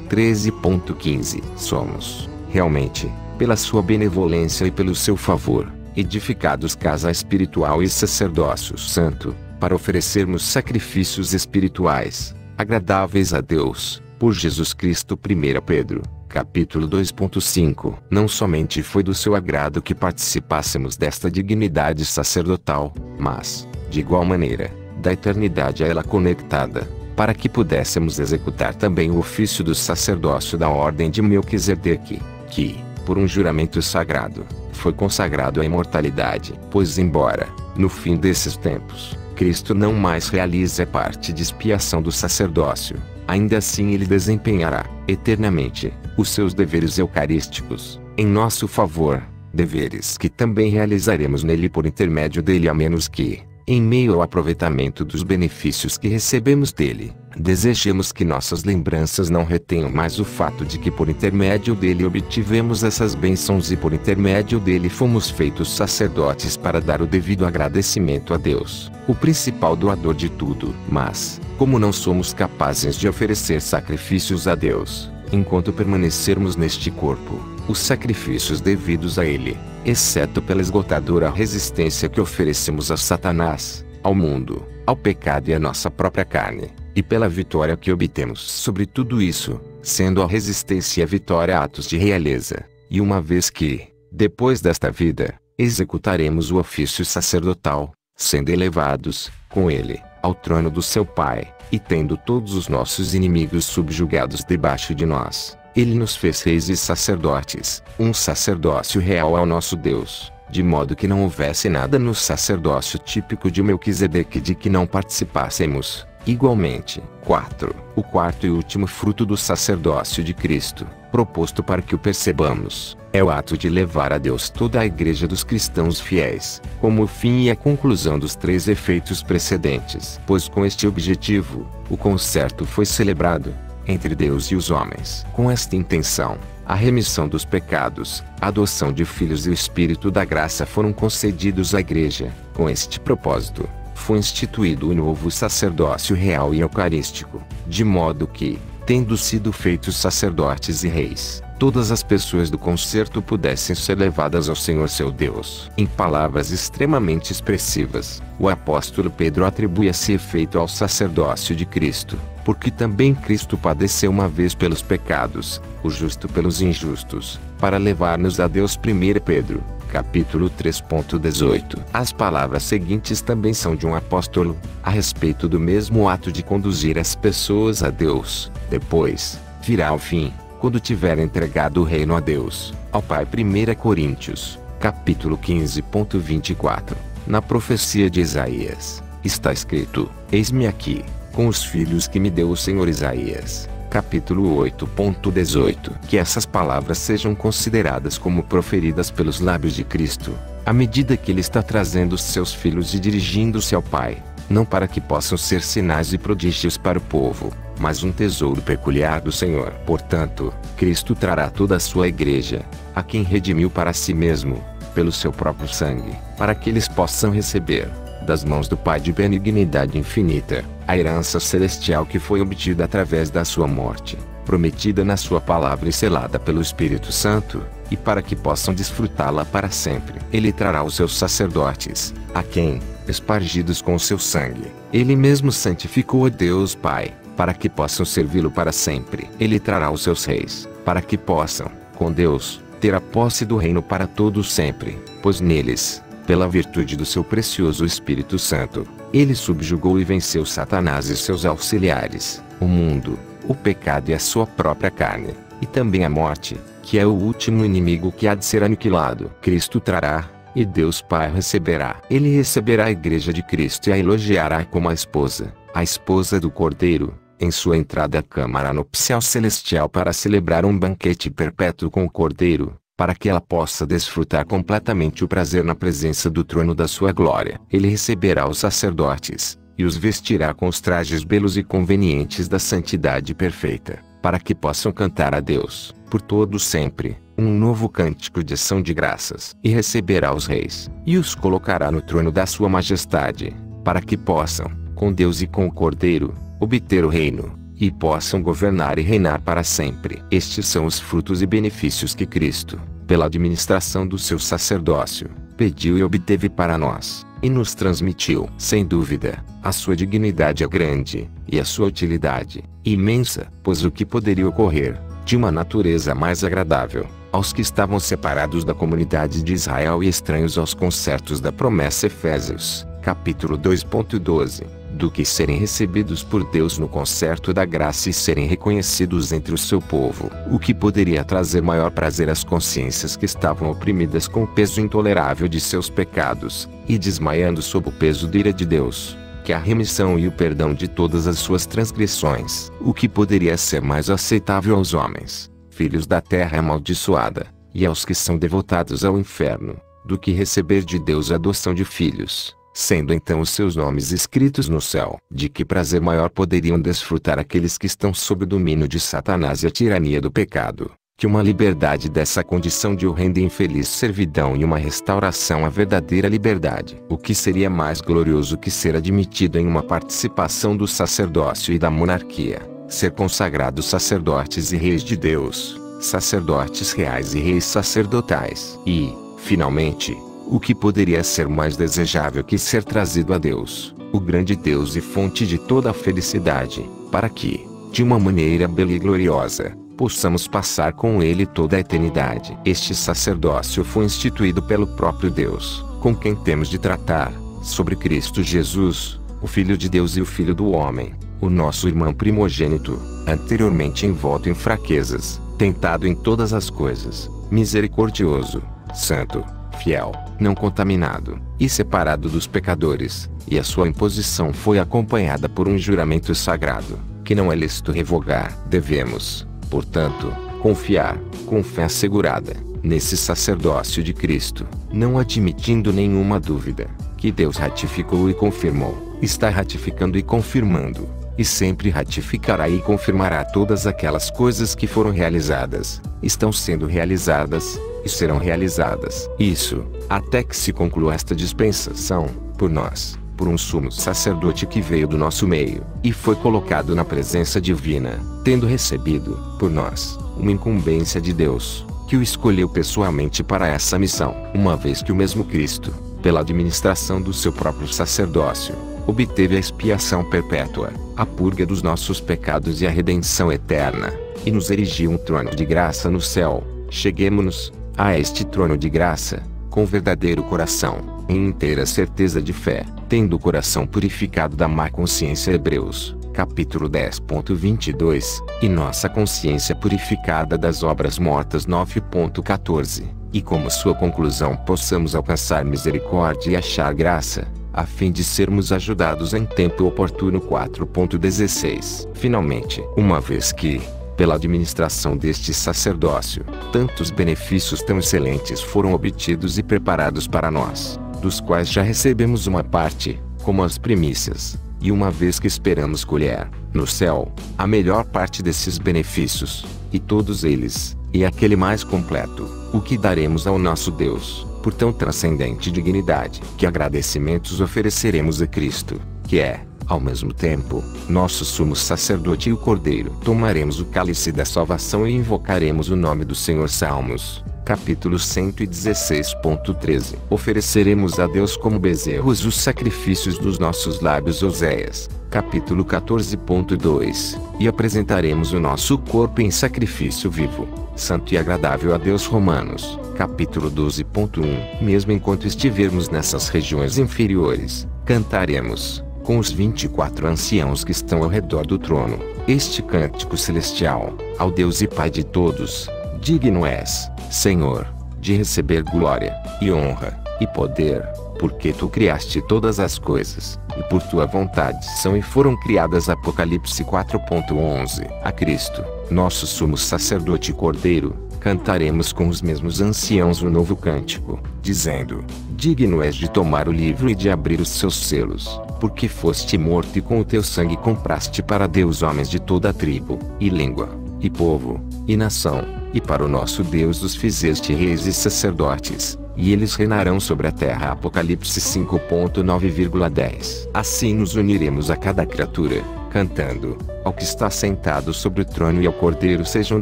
13:15. Somos, realmente, pela sua benevolência e pelo seu favor, edificados casa espiritual e sacerdócio santo, para oferecermos sacrifícios espirituais, agradáveis a Deus, por Jesus Cristo. 1 Pedro, capítulo 2:5. Não somente foi do seu agrado que participássemos desta dignidade sacerdotal, mas, de igual maneira, da eternidade a ela conectada, para que pudéssemos executar também o ofício do sacerdócio da ordem de Melquisedeque, que, por um juramento sagrado, foi consagrado à imortalidade. Pois embora, no fim desses tempos, Cristo não mais realize a parte de expiação do sacerdócio, ainda assim ele desempenhará, eternamente, os seus deveres eucarísticos, em nosso favor, deveres que também realizaremos nele por intermédio dele, a menos que, em meio ao aproveitamento dos benefícios que recebemos dele, desejemos que nossas lembranças não retenham mais o fato de que por intermédio dele obtivemos essas bênçãos e por intermédio dele fomos feitos sacerdotes para dar o devido agradecimento a Deus, o principal doador de tudo. Mas, como não somos capazes de oferecer sacrifícios a Deus, enquanto permanecermos neste corpo, os sacrifícios devidos a ele, exceto pela esgotadora resistência que oferecemos a Satanás, ao mundo, ao pecado e à nossa própria carne, e pela vitória que obtemos sobre tudo isso, sendo a resistência e a vitória atos de realeza, e uma vez que, depois desta vida, executaremos o ofício sacerdotal, sendo elevados, com ele, ao trono do seu Pai, e tendo todos os nossos inimigos subjugados debaixo de nós, ele nos fez reis e sacerdotes, um sacerdócio real ao nosso Deus, de modo que não houvesse nada no sacerdócio típico de Melquisedeque de que não participássemos. Igualmente, 4. O quarto e último fruto do sacerdócio de Cristo, proposto para que o percebamos, é o ato de levar a Deus toda a igreja dos cristãos fiéis, como o fim e a conclusão dos 3 efeitos precedentes. Pois com este objetivo, o concerto foi celebrado, entre Deus e os homens. Com esta intenção, a remissão dos pecados, a adoção de filhos e o Espírito da graça foram concedidos à igreja. Com este propósito, foi instituído o novo sacerdócio real e eucarístico, de modo que, tendo sido feitos sacerdotes e reis, todas as pessoas do concerto pudessem ser levadas ao Senhor seu Deus. Em palavras extremamente expressivas, o apóstolo Pedro atribui esse efeito ao sacerdócio de Cristo, porque também Cristo padeceu uma vez pelos pecados, o justo pelos injustos, para levar-nos a Deus. 1 Pedro, capítulo 3:18. As palavras seguintes também são de um apóstolo, a respeito do mesmo ato de conduzir as pessoas a Deus. Depois, virá o fim, quando tiver entregado o reino a Deus, ao Pai. 1 Coríntios, capítulo 15:24. Na profecia de Isaías, está escrito: Eis-me aqui, com os filhos que me deu o Senhor. Isaías, capítulo 8:18. Que essas palavras sejam consideradas como proferidas pelos lábios de Cristo, à medida que ele está trazendo os seus filhos e dirigindo-se ao Pai, não para que possam ser sinais e prodígios para o povo, mas um tesouro peculiar do Senhor. Portanto, Cristo trará toda a sua igreja, a quem redimiu para si mesmo, pelo seu próprio sangue, para que eles possam receber, das mãos do Pai de benignidade infinita, a herança celestial que foi obtida através da sua morte, prometida na sua palavra e selada pelo Espírito Santo, e para que possam desfrutá-la para sempre. Ele trará os seus sacerdotes, a quem, espargidos com o seu sangue, ele mesmo santificou a Deus Pai, para que possam servi-lo para sempre. Ele trará os seus reis, para que possam, com Deus, ter a posse do reino para todos sempre, pois neles, pela virtude do seu precioso Espírito Santo, ele subjugou e venceu Satanás e seus auxiliares, o mundo, o pecado e a sua própria carne, e também a morte, que é o último inimigo que há de ser aniquilado. Cristo trará, e Deus Pai receberá. Ele receberá a igreja de Cristo e a elogiará como a esposa do Cordeiro, em sua entrada à câmara nupcial celestial para celebrar um banquete perpétuo com o Cordeiro, para que ela possa desfrutar completamente o prazer na presença do trono da sua glória. Ele receberá os sacerdotes, e os vestirá com os trajes belos e convenientes da santidade perfeita, para que possam cantar a Deus, por todo sempre, um novo cântico de ação de graças. E receberá os reis, e os colocará no trono da sua majestade, para que possam, com Deus e com o Cordeiro, obter o reino, e possam governar e reinar para sempre. Estes são os frutos e benefícios que Cristo, pela administração do seu sacerdócio, pediu e obteve para nós, e nos transmitiu. Sem dúvida, a sua dignidade é grande, e a sua utilidade, imensa, pois o que poderia ocorrer, de uma natureza mais agradável, aos que estavam separados da comunidade de Israel e estranhos aos concertos da promessa. Efésios, capítulo 2.12, do que serem recebidos por Deus no concerto da graça e serem reconhecidos entre o seu povo, o que poderia trazer maior prazer às consciências que estavam oprimidas com o peso intolerável de seus pecados, e desmaiando sob o peso da ira de Deus, que a remissão e o perdão de todas as suas transgressões, o que poderia ser mais aceitável aos homens, filhos da terra amaldiçoada, e aos que são devotados ao inferno, do que receber de Deus a adoção de filhos, sendo então os seus nomes escritos no céu. De que prazer maior poderiam desfrutar aqueles que estão sob o domínio de Satanás e a tirania do pecado, que uma liberdade dessa condição de horrenda e infeliz servidão e uma restauração à verdadeira liberdade. O que seria mais glorioso que ser admitido em uma participação do sacerdócio e da monarquia, ser consagrados sacerdotes e reis de Deus, sacerdotes reais e reis sacerdotais. E, finalmente, o que poderia ser mais desejável que ser trazido a Deus, o grande Deus e fonte de toda a felicidade, para que, de uma maneira bela e gloriosa, possamos passar com Ele toda a eternidade. Este sacerdócio foi instituído pelo próprio Deus, com quem temos de tratar, sobre Cristo Jesus, o Filho de Deus e o Filho do homem, o nosso irmão primogênito, anteriormente envolto em fraquezas, tentado em todas as coisas, misericordioso, santo, fiel, não contaminado, e separado dos pecadores, e a sua imposição foi acompanhada por um juramento sagrado, que não é lícito revogar. Devemos, portanto, confiar, com fé assegurada, nesse sacerdócio de Cristo, não admitindo nenhuma dúvida, que Deus ratificou e confirmou, está ratificando e confirmando, e sempre ratificará e confirmará todas aquelas coisas que foram realizadas, estão sendo realizadas, e serão realizadas. Isso, até que se conclua esta dispensação, por nós, por um sumo sacerdote que veio do nosso meio, e foi colocado na presença divina, tendo recebido, por nós, uma incumbência de Deus, que o escolheu pessoalmente para essa missão. Uma vez que o mesmo Cristo, pela administração do seu próprio sacerdócio, obteve a expiação perpétua, a purga dos nossos pecados e a redenção eterna, e nos erigiu um trono de graça no céu, cheguemo-nos a este trono de graça, com verdadeiro coração, em inteira certeza de fé, tendo o coração purificado da má consciência. Hebreus, capítulo 10.22, e nossa consciência purificada das obras mortas. 9.14, e como sua conclusão possamos alcançar misericórdia e achar graça, a fim de sermos ajudados em tempo oportuno. 4.16. Finalmente, uma vez que, pela administração deste sacerdócio, tantos benefícios tão excelentes foram obtidos e preparados para nós, dos quais já recebemos uma parte, como as primícias, e uma vez que esperamos colher, no céu, a melhor parte desses benefícios, e todos eles, e aquele mais completo, o que daremos ao nosso Deus, por tão transcendente dignidade, que agradecimentos ofereceremos a Cristo, que é, ao mesmo tempo, nosso sumo sacerdote e o Cordeiro. Tomaremos o cálice da salvação e invocaremos o nome do Senhor. Salmos, capítulo 116.13. Ofereceremos a Deus como bezerros os sacrifícios dos nossos lábios. Oséias, capítulo 14.2. E apresentaremos o nosso corpo em sacrifício vivo, santo e agradável a Deus. Romanos, capítulo 12.1. Mesmo enquanto estivermos nessas regiões inferiores, cantaremos, com os 24 anciãos que estão ao redor do trono, este cântico celestial, ao Deus e Pai de todos: digno és, Senhor, de receber glória, e honra, e poder, porque tu criaste todas as coisas, e por tua vontade são e foram criadas. Apocalipse 4.11. A Cristo, nosso sumo sacerdote e Cordeiro, cantaremos com os mesmos anciãos o novo cântico, dizendo: digno és de tomar o livro e de abrir os seus selos, porque foste morto e com o teu sangue compraste para Deus homens de toda a tribo, e língua, e povo, e nação, e para o nosso Deus os fizeste reis e sacerdotes, e eles reinarão sobre a terra. Apocalipse 5.9,10. Assim nos uniremos a cada criatura, cantando, ao que está sentado sobre o trono e ao Cordeiro sejam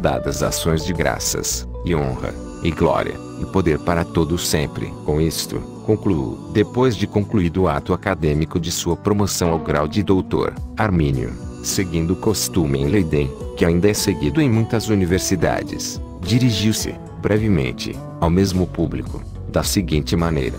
dadas ações de graças, e honra, e glória, e poder para todos sempre. Com isto, concluo. Depois de concluído o ato acadêmico de sua promoção ao grau de doutor, Armínio, seguindo o costume em Leiden, que ainda é seguido em muitas universidades, dirigiu-se, brevemente, ao mesmo público, da seguinte maneira: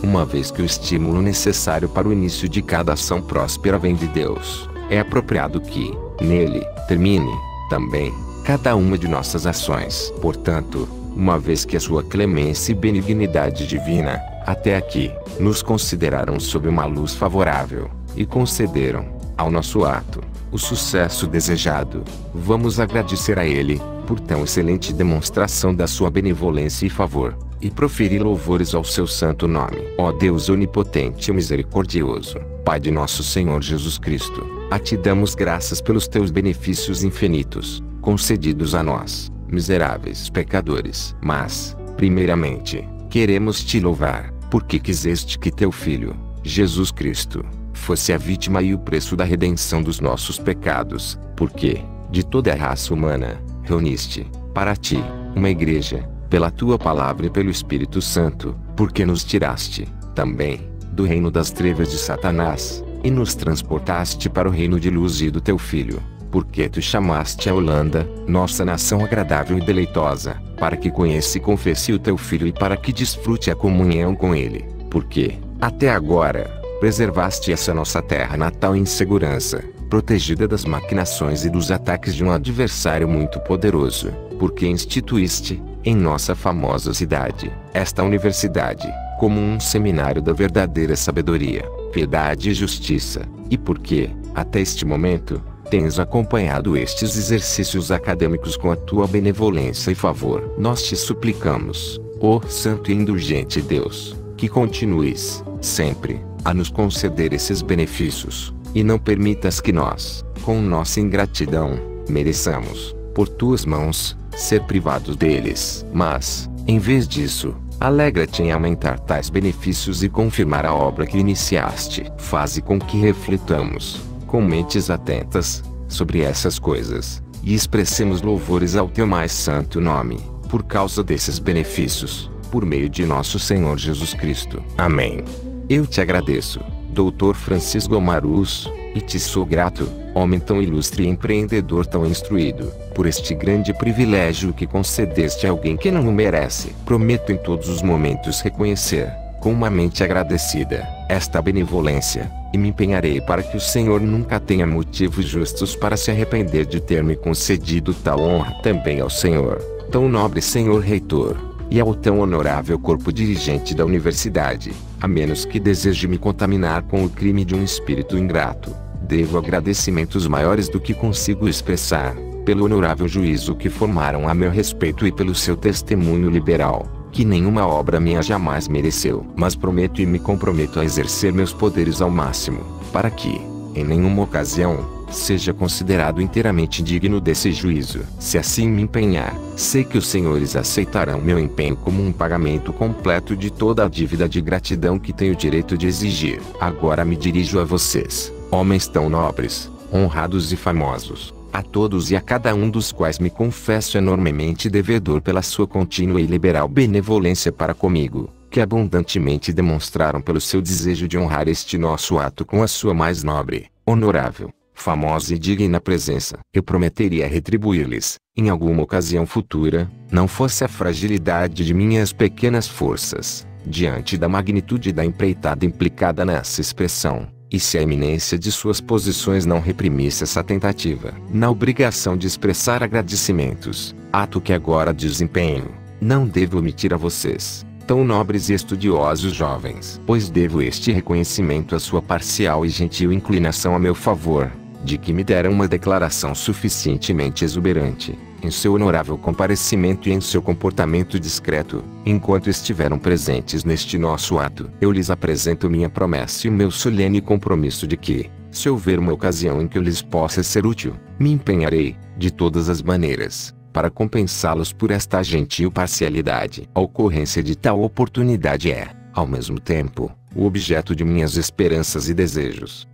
uma vez que o estímulo necessário para o início de cada ação próspera vem de Deus, é apropriado que, nele, termine, também, cada uma de nossas ações. Portanto, uma vez que a sua clemência e benignidade divina, até aqui, nos consideraram sob uma luz favorável, e concederam, ao nosso ato, o sucesso desejado, vamos agradecer a Ele, por tão excelente demonstração da sua benevolência e favor, e proferir louvores ao seu santo nome. Ó Deus onipotente e misericordioso, Pai de nosso Senhor Jesus Cristo, a ti damos graças pelos teus benefícios infinitos, concedidos a nós, miseráveis pecadores. Mas, primeiramente, queremos te louvar, porque quiseste que teu Filho, Jesus Cristo, fosse a vítima e o preço da redenção dos nossos pecados, porque, de toda a raça humana, reuniste, para ti, uma igreja, pela tua palavra e pelo Espírito Santo, porque nos tiraste, também, do reino das trevas de Satanás, e nos transportaste para o reino de luz e do teu Filho, porque tu chamaste a Holanda, nossa nação agradável e deleitosa, para que conheça e confesse o teu Filho e para que desfrute a comunhão com ele, porque, até agora, preservaste essa nossa terra natal em segurança, protegida das maquinações e dos ataques de um adversário muito poderoso, porque instituíste, em nossa famosa cidade, esta universidade, como um seminário da verdadeira sabedoria, piedade e justiça, e porque, até este momento, tens acompanhado estes exercícios acadêmicos com a tua benevolência e favor. Nós te suplicamos, ó Santo e indulgente Deus, que continues, sempre, a nos conceder esses benefícios, e não permitas que nós, com nossa ingratidão, mereçamos, por tuas mãos, ser privados deles. Mas, em vez disso, alegra-te em aumentar tais benefícios e confirmar a obra que iniciaste. Faze com que reflitamos, com mentes atentas, sobre essas coisas, e expressemos louvores ao teu mais santo nome, por causa desses benefícios, por meio de nosso Senhor Jesus Cristo. Amém. Eu te agradeço, Dr. Francisco Amarus, e te sou grato, homem tão ilustre e empreendedor tão instruído, por este grande privilégio que concedeste a alguém que não o merece. Prometo em todos os momentos reconhecer, com uma mente agradecida, esta benevolência, e me empenharei para que o Senhor nunca tenha motivos justos para se arrepender de ter me concedido tal honra. Também ao Senhor, tão nobre Senhor Reitor, e ao tão honorável corpo dirigente da universidade, a menos que deseje me contaminar com o crime de um espírito ingrato, devo agradecimentos maiores do que consigo expressar, pelo honorável juízo que formaram a meu respeito e pelo seu testemunho liberal, que nenhuma obra minha jamais mereceu. Mas prometo e me comprometo a exercer meus poderes ao máximo, para que, em nenhuma ocasião, seja considerado inteiramente digno desse juízo. Se assim me empenhar, sei que os senhores aceitarão meu empenho como um pagamento completo de toda a dívida de gratidão que tenho direito de exigir. Agora me dirijo a vocês, homens tão nobres, honrados e famosos, a todos e a cada um dos quais me confesso enormemente devedor pela sua contínua e liberal benevolência para comigo, que abundantemente demonstraram pelo seu desejo de honrar este nosso ato com a sua mais nobre, honorável, famosa e digna presença. Eu prometeria retribuir-lhes, em alguma ocasião futura, não fosse a fragilidade de minhas pequenas forças, diante da magnitude da empreitada implicada nessa expressão, e se a eminência de suas posições não reprimisse essa tentativa. Na obrigação de expressar agradecimentos, ato que agora desempenho, não devo omitir a vocês, tão nobres e estudiosos jovens, pois devo este reconhecimento à sua parcial e gentil inclinação a meu favor, de que me deram uma declaração suficientemente exuberante, em seu honorável comparecimento e em seu comportamento discreto, enquanto estiveram presentes neste nosso ato. Eu lhes apresento minha promessa e o meu solene compromisso de que, Se houver uma ocasião em que eu lhes possa ser útil, me empenharei, de todas as maneiras, para compensá-los por esta gentil parcialidade. A ocorrência de tal oportunidade é, ao mesmo tempo, o objeto de minhas esperanças e desejos.